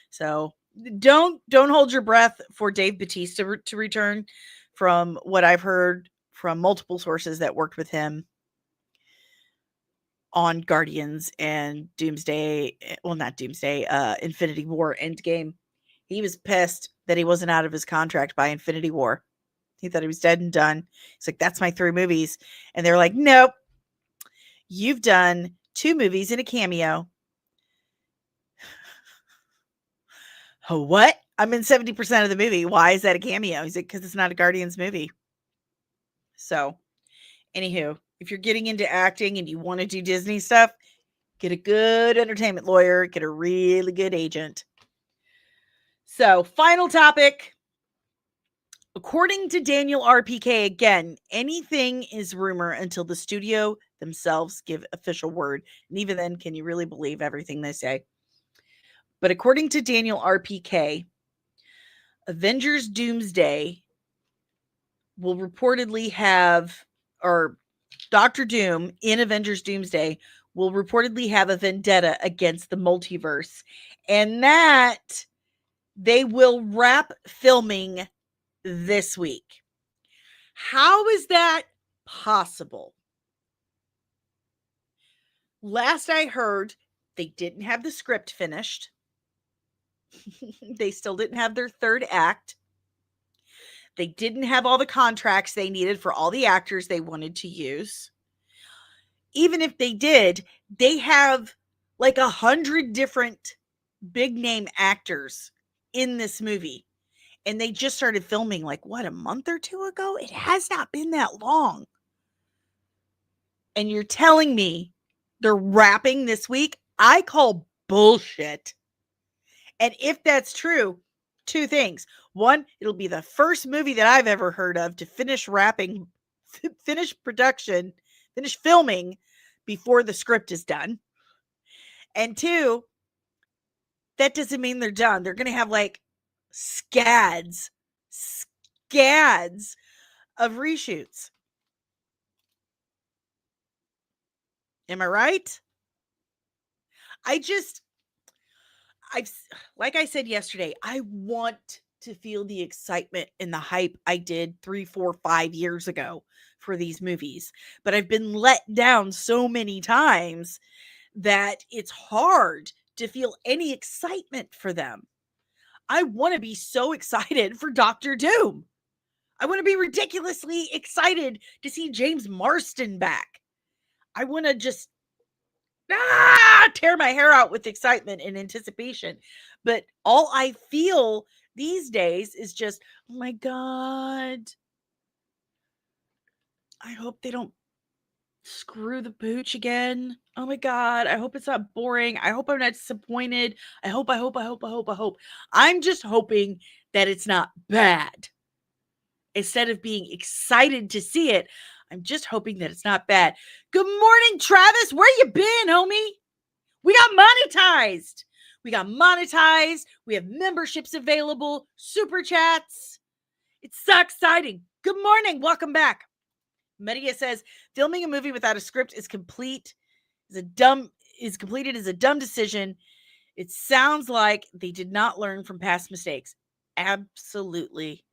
[SPEAKER 1] So don't hold your breath for Dave Bautista to return. From what I've heard from multiple sources that worked with him on Guardians and Doomsday, well, not Doomsday, Infinity War Endgame. He was pissed that he wasn't out of his contract by Infinity War. He thought he was dead and done. He's like, that's my 3 movies. And they're like, nope, you've done 2 movies and a cameo. Oh, what? I'm in 70% of the movie. Why is that a cameo? He's like, because it's not a Guardians movie. So, anywho, if you're getting into acting and you want to do Disney stuff, get a good entertainment lawyer, get a really good agent. So, final topic. According to Daniel RPK, again, anything is rumor until the studio themselves give official word. And even then, can you really believe everything they say? But according to Daniel RPK, Avengers Doomsday will reportedly have, or Doctor Doom in Avengers Doomsday will reportedly have a vendetta against the multiverse, and that they will wrap filming this week. How is that possible? Last I heard, they didn't have the script finished. They still didn't have their 3rd act. They didn't have all the contracts they needed for all the actors they wanted to use. Even if they did, they have like 100 different big name actors in this movie. And they just started filming like, what, a month or 2 ago? It has not been that long. And you're telling me they're wrapping this week? I call bullshit. And if that's true, 2 things. 1, it'll be the first movie that I've ever heard of to finish production, finish filming before the script is done. And 2, that doesn't mean they're done. They're going to have like scads of reshoots. Am I right? Like I said yesterday, I want to feel the excitement and the hype I did 3, 4, 5 years ago for these movies. But I've been let down so many times that it's hard to feel any excitement for them. I want to be so excited for Doctor Doom. I want to be ridiculously excited to see James Marsden back. I want to just tear my hair out with excitement and anticipation. But all I feel these days is just, oh my God, I hope they don't screw the pooch again. Oh my God, I hope it's not boring. I hope I'm not disappointed. I hope. I'm just hoping that it's not bad. Instead of being excited to see it, I'm just hoping that it's not bad. Good morning, Travis. Where you been, homie? We got monetized. We have memberships available, super chats. It's so exciting. Good morning. Welcome back. Media says filming a movie without a script is completed as a dumb decision. It sounds like they did not learn from past mistakes. Absolutely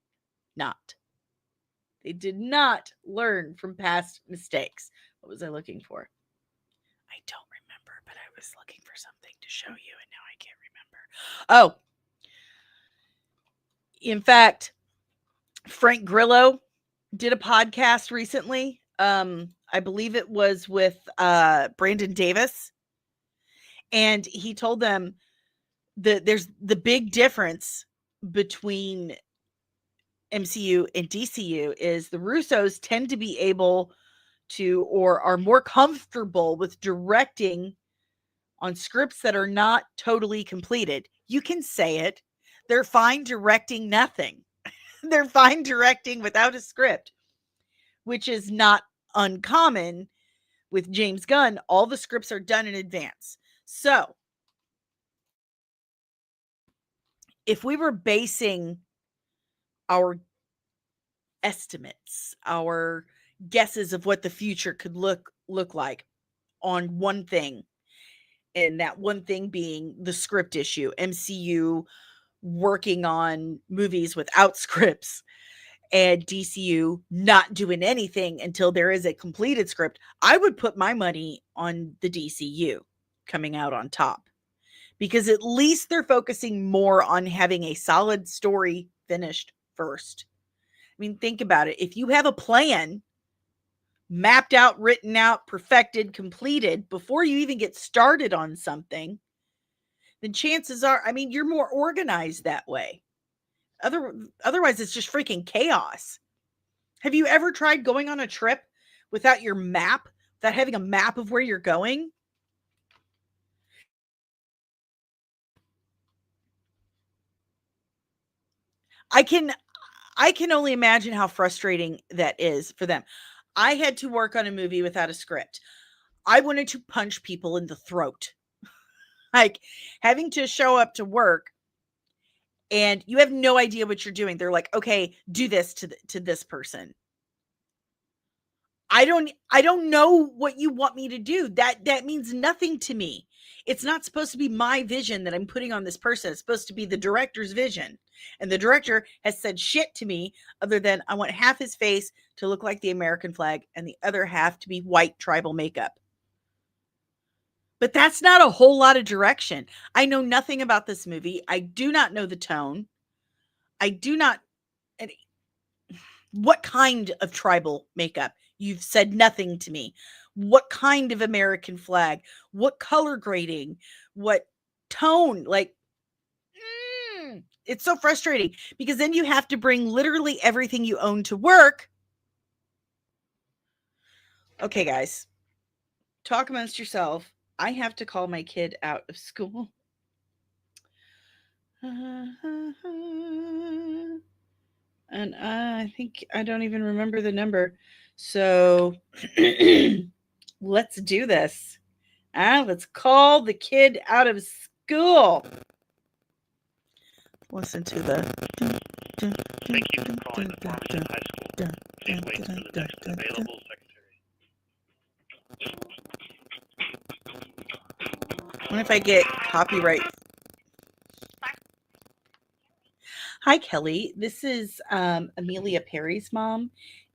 [SPEAKER 1] not. They did not learn from past mistakes. What was I looking for? I don't remember, but I was looking for something to show you, and now I can't remember. Oh, in fact, Frank Grillo did a podcast recently. I believe it was with Brandon Davis, and he told them that there's the big difference between MCU and DCU is the Russos tend to be able to, or are more comfortable with directing on scripts that are not totally completed. You can say it. They're fine directing nothing. They're fine directing without a script, which is not uncommon with James Gunn. All the scripts are done in advance. So if we were basing our estimates, our guesses of what the future could look like on one thing, and that one thing being the script issue, MCU working on movies without scripts, and DCU not doing anything until there is a completed script, I would put my money on the DCU coming out on top, because at least they're focusing more on having a solid story finished first. mean, think about it. If you have a plan mapped out, written out, perfected, completed before you even get started on something, then chances are, I mean, you're more organized that way. Otherwise, it's just freaking chaos. Have you ever tried going on a trip without your map, without having a map of where you're going? I can only imagine how frustrating that is for them. I had to work on a movie without a script. I wanted to punch people in the throat. Like having to show up to work and you have no idea what you're doing. They're like, "Okay, do this to this person." I don't know what you want me to do. That means nothing to me. It's not supposed to be my vision that I'm putting on this person. It's supposed to be the director's vision. And the director has said shit to me other than I want half his face to look like the American flag and the other half to be white tribal makeup. But that's not a whole lot of direction. I know nothing about this movie. I do not know the tone. I do not what kind of tribal makeup? You've said nothing to me. What kind of American flag? What color grading? What tone? Like, it's so frustrating because then you have to bring literally everything you own to work. Okay, guys, talk amongst yourself. I have to call my kid out of school. And I think I don't even remember the number. So let's do this. Let's call the kid out of school. Listen to the.
[SPEAKER 2] Thank you for calling the Farmington High School. Please wait for the next available secretary.
[SPEAKER 1] What if I get copyright? Hi, Kelly. This is Amelia Perry's mom,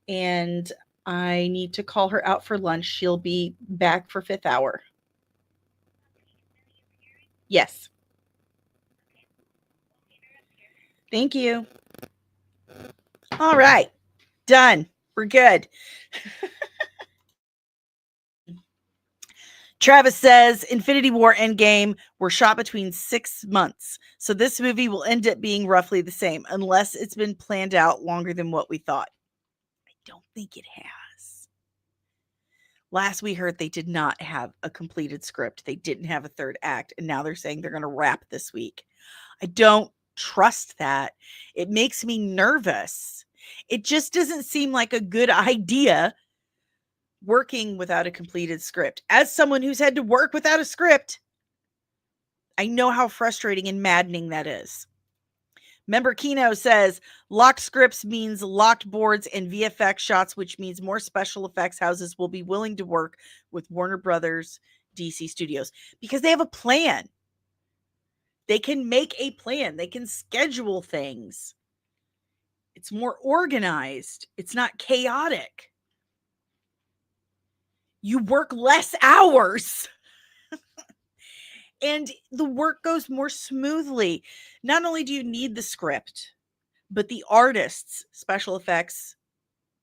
[SPEAKER 1] and I need to call her out for lunch. She'll be back for 5th hour. Yes. Thank you. All right. Done. We're good. Travis says Infinity War Endgame were shot between 6 months. So this movie will end up being roughly the same unless it's been planned out longer than what we thought. I don't think it has. Last we heard they did not have a completed script. They didn't have a third act. And now they're saying they're going to wrap this week. I don't trust that. It makes me nervous. It just doesn't seem like a good idea working without a completed script. As someone who's had to work without a script, I know how frustrating and maddening that is. Member Kino says locked scripts means locked boards and VFX shots, which means more special effects houses will be willing to work with Warner Brothers DC Studios because they have a plan. They can make a plan. They can schedule things. It's more organized. It's not chaotic. You work less hours and the work goes more smoothly. Not only do you need the script, but the artists, special effects,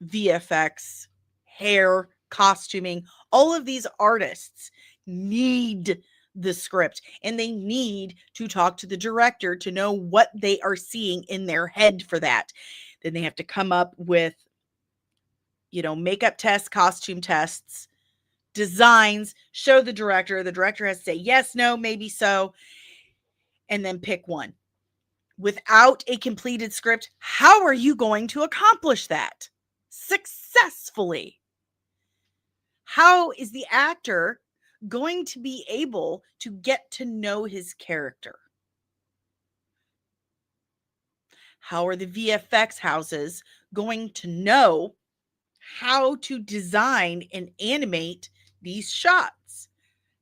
[SPEAKER 1] VFX, hair, costuming, all of these artists need the script and they need to talk to the director to know what they are seeing in their head for that. Then they have to come up with, makeup tests, costume tests, designs, show the director. The director has to say yes, no, maybe so, and then pick one. Without a completed script, how are you going to accomplish that successfully? How is the actor going to be able to get to know his character? How are the VFX houses going to know how to design and animate these shots?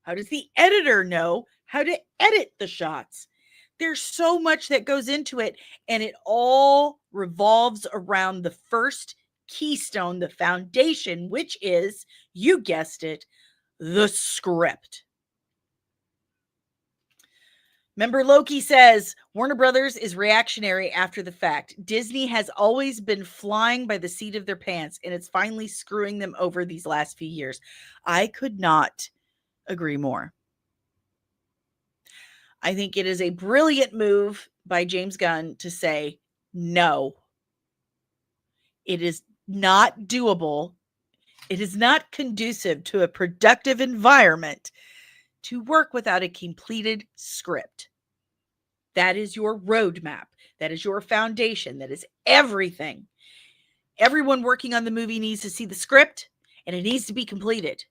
[SPEAKER 1] How does the editor know how to edit the shots? There's so much that goes into it, and it all revolves around the first keystone, the foundation, which is, you guessed it, the script. Member Loki says Warner Brothers is reactionary after the fact. Disney has always been flying by the seat of their pants, and it's finally screwing them over these last few years. I could not agree more. I think it is a brilliant move by James Gunn to say, no, it is not doable. It is not conducive to a productive environment to work without a completed script. That is your roadmap. That is your foundation. That is everything. Everyone working on the movie needs to see the script, and it needs to be completed.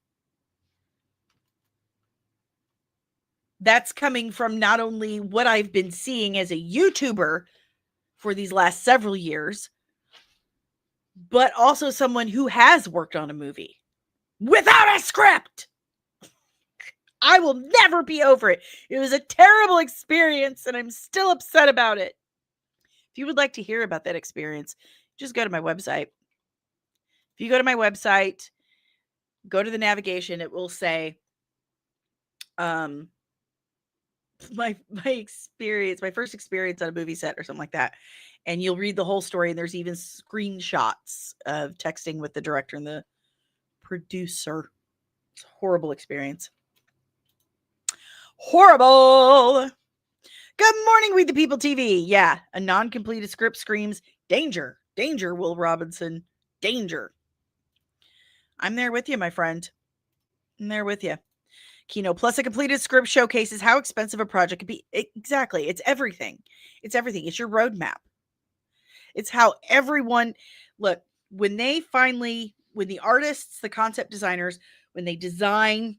[SPEAKER 1] That's coming from not only what I've been seeing as a YouTuber for these last several years, but also someone who has worked on a movie without a script. I will never be over it. It was a terrible experience, and I'm still upset about it. If you would like to hear about that experience, just go to my website. If you go to my website, go to the navigation, it will say my experience, my first experience on a movie set or something like that. And you'll read the whole story, and there's even screenshots of texting with the director and the producer. It's a horrible experience. Horrible. Good morning, Read the People TV. Yeah, a non-completed script screams, danger, danger, Will Robinson, danger. I'm there with you, my friend. I'm there with you. Kino, plus a completed script showcases how expensive a project could be. Exactly. It's everything. It's everything. It's your roadmap. It's how everyone, look, when the artists, the concept designers, when they design,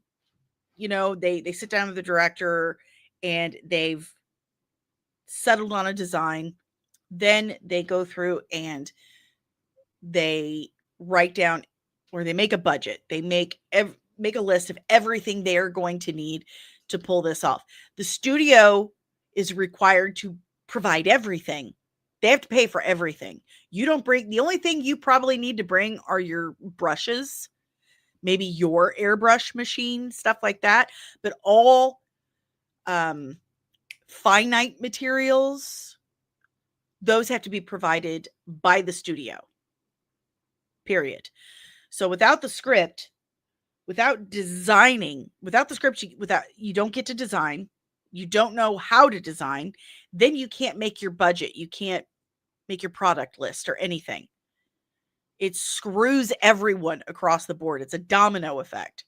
[SPEAKER 1] they sit down with the director and they've settled on a design, then they go through and they write down, or they make a budget. They make a list of everything they are going to need to pull this off. The studio is required to provide everything. They have to pay for everything. The only thing you probably need to bring are your brushes, maybe your airbrush machine, stuff like that. But all finite materials, those have to be provided by the studio. Period. So without the script, without designing, without the script, you don't get to design. You don't know how to design. Then you can't make your budget. You can't make your product list or anything. It screws everyone across the board. It's a domino effect.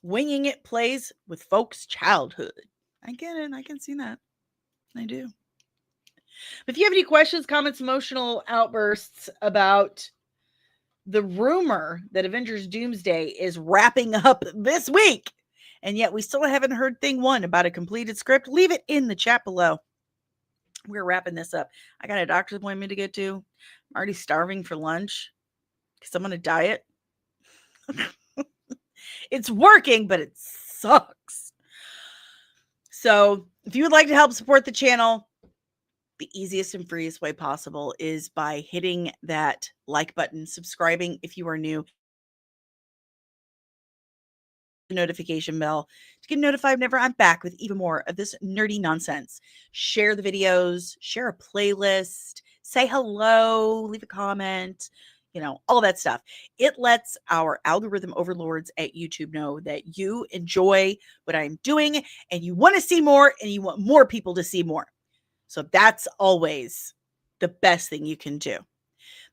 [SPEAKER 1] Winging it plays with folks' childhood. I get it. I can see that. I do. If you have any questions, comments, emotional outbursts about the rumor that Avengers Doomsday is wrapping up this week, and yet we still haven't heard thing one about a completed script, leave it in the chat below. We're wrapping this up. I got a doctor's appointment to get to. I'm already starving for lunch because I'm on a diet. It's working, but it sucks. So if you would like to help support the channel, the easiest and freest way possible is by hitting that like button, subscribing if you are new, the notification bell to get notified whenever I'm back with even more of this nerdy nonsense. Share the videos, share a playlist, say hello, leave a comment, all that stuff. It lets our algorithm overlords at YouTube know that you enjoy what I'm doing and you want to see more and you want more people to see more. So that's always the best thing you can do.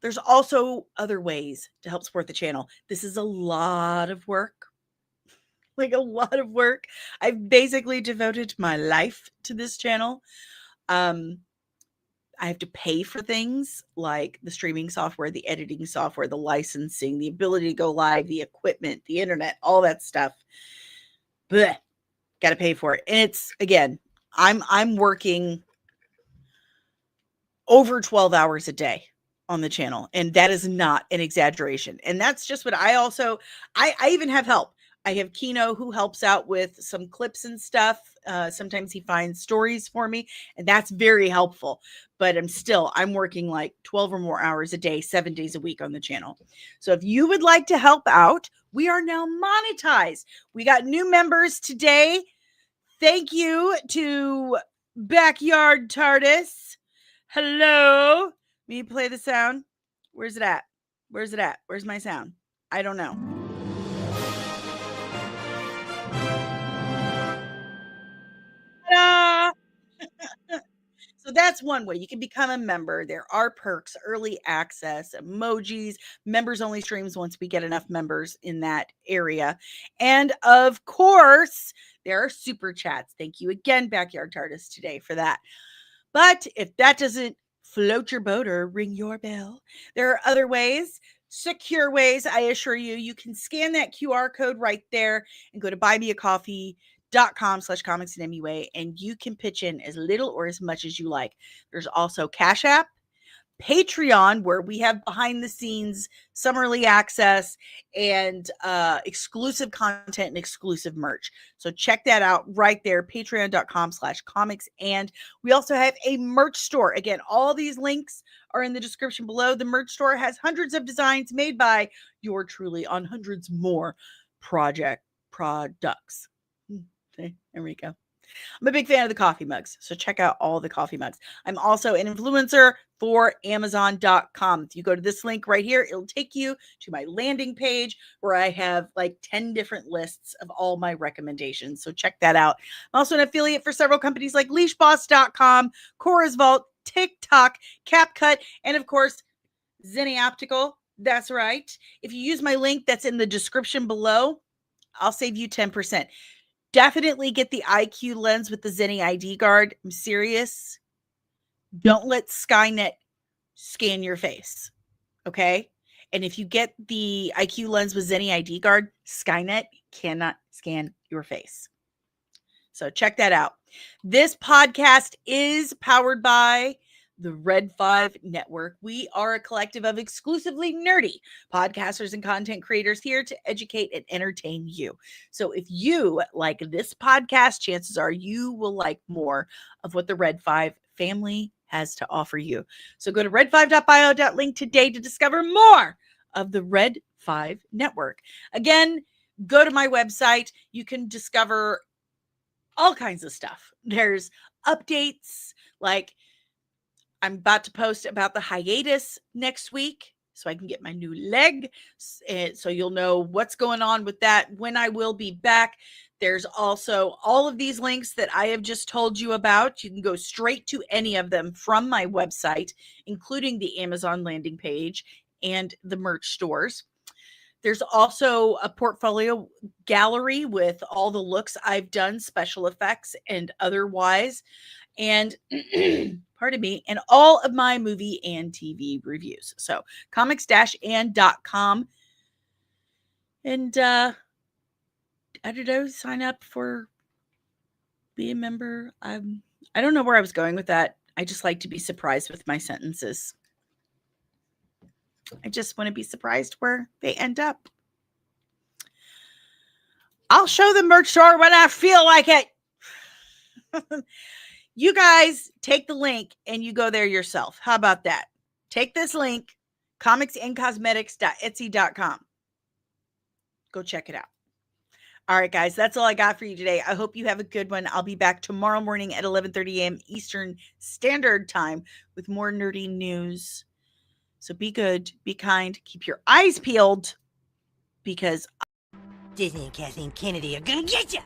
[SPEAKER 1] There's also other ways to help support the channel. This is a lot of work. Like a lot of work. I've basically devoted my life to this channel. I have to pay for things like the streaming software, the editing software, the licensing, the ability to go live, the equipment, the internet, all that stuff. But got to pay for it. And it's, again, I'm working over 12 hours a day on the channel. And that is not an exaggeration. And that's just what I even have help. I have Kino who helps out with some clips and stuff. Sometimes he finds stories for me, and that's very helpful. But I'm working like 12 or more hours a day, 7 days a week on the channel. So if you would like to help out, we are now monetized. We got new members today. Thank you to Backyard TARDIS. Hello. Me play the sound. Where's it at? Where's it at? Where's my sound? I don't know. Ta-da! So that's one way you can become a member. There are perks, early access, emojis, members only streams once we get enough members in that area. And of course, there are super chats. Thank you again, Backyard TARDIS, today for that. But if that doesn't float your boat or ring your bell, there are other ways, secure ways. I assure you, you can scan that QR code right there and go to buymeacoffee.com/comicsandmua, and you can pitch in as little or as much as you like. There's also Cash App, Patreon, where we have behind the scenes some early access and exclusive content and exclusive merch. So check that out right there, patreon.com/comics. And we also have a merch store. Again, all these links are in the description below. The merch store has hundreds of designs made by yours truly on hundreds more products. Okay, there we go. I'm a big fan of the coffee mugs, so check out all the coffee mugs. I'm also an influencer for Amazon.com. If you go to this link right here, it'll take you to my landing page where I have like 10 different lists of all my recommendations. So check that out. I'm also an affiliate for several companies like LeashBoss.com, Cora's Vault, TikTok, CapCut, and of course, Zenny Optical. That's right. If you use my link that's in the description below, I'll save you 10%. Definitely get the IQ lens with the Zenny ID guard. I'm serious. Don't let Skynet scan your face. Okay? And if you get the IQ lens with Zenny ID guard, Skynet cannot scan your face. So check that out. This podcast is powered by the Red 5 Network. We are a collective of exclusively nerdy podcasters and content creators here to educate and entertain you. So if you like this podcast, chances are you will like more of what the Red 5 family has to offer you. So go to red5.bio.link today to discover more of the Red 5 Network. Again, go to my website. You can discover all kinds of stuff. There's updates, like I'm about to post about the hiatus next week so I can get my new leg. So you'll know what's going on with that, when I will be back. There's also all of these links that I have just told you about. You can go straight to any of them from my website, including the Amazon landing page and the merch stores. There's also a portfolio gallery with all the looks I've done, special effects and otherwise. And pardon me, and all of my movie and TV reviews. So comics-and.com. And I don't know, sign up for, be a member. I don't know where I was going with that. I just like to be surprised with my sentences. I just want to be surprised where they end up. I'll show the merch store when I feel like it. You guys take the link and you go there yourself. How about that? Take this link, comicsandcosmetics.etsy.com. Go check it out. All right, guys, that's all I got for you today. I hope you have a good one. I'll be back tomorrow morning at 11:30 a.m. Eastern Standard Time with more nerdy news. So be good, be kind, keep your eyes peeled, because
[SPEAKER 3] Disney and Kathleen Kennedy are gonna get you!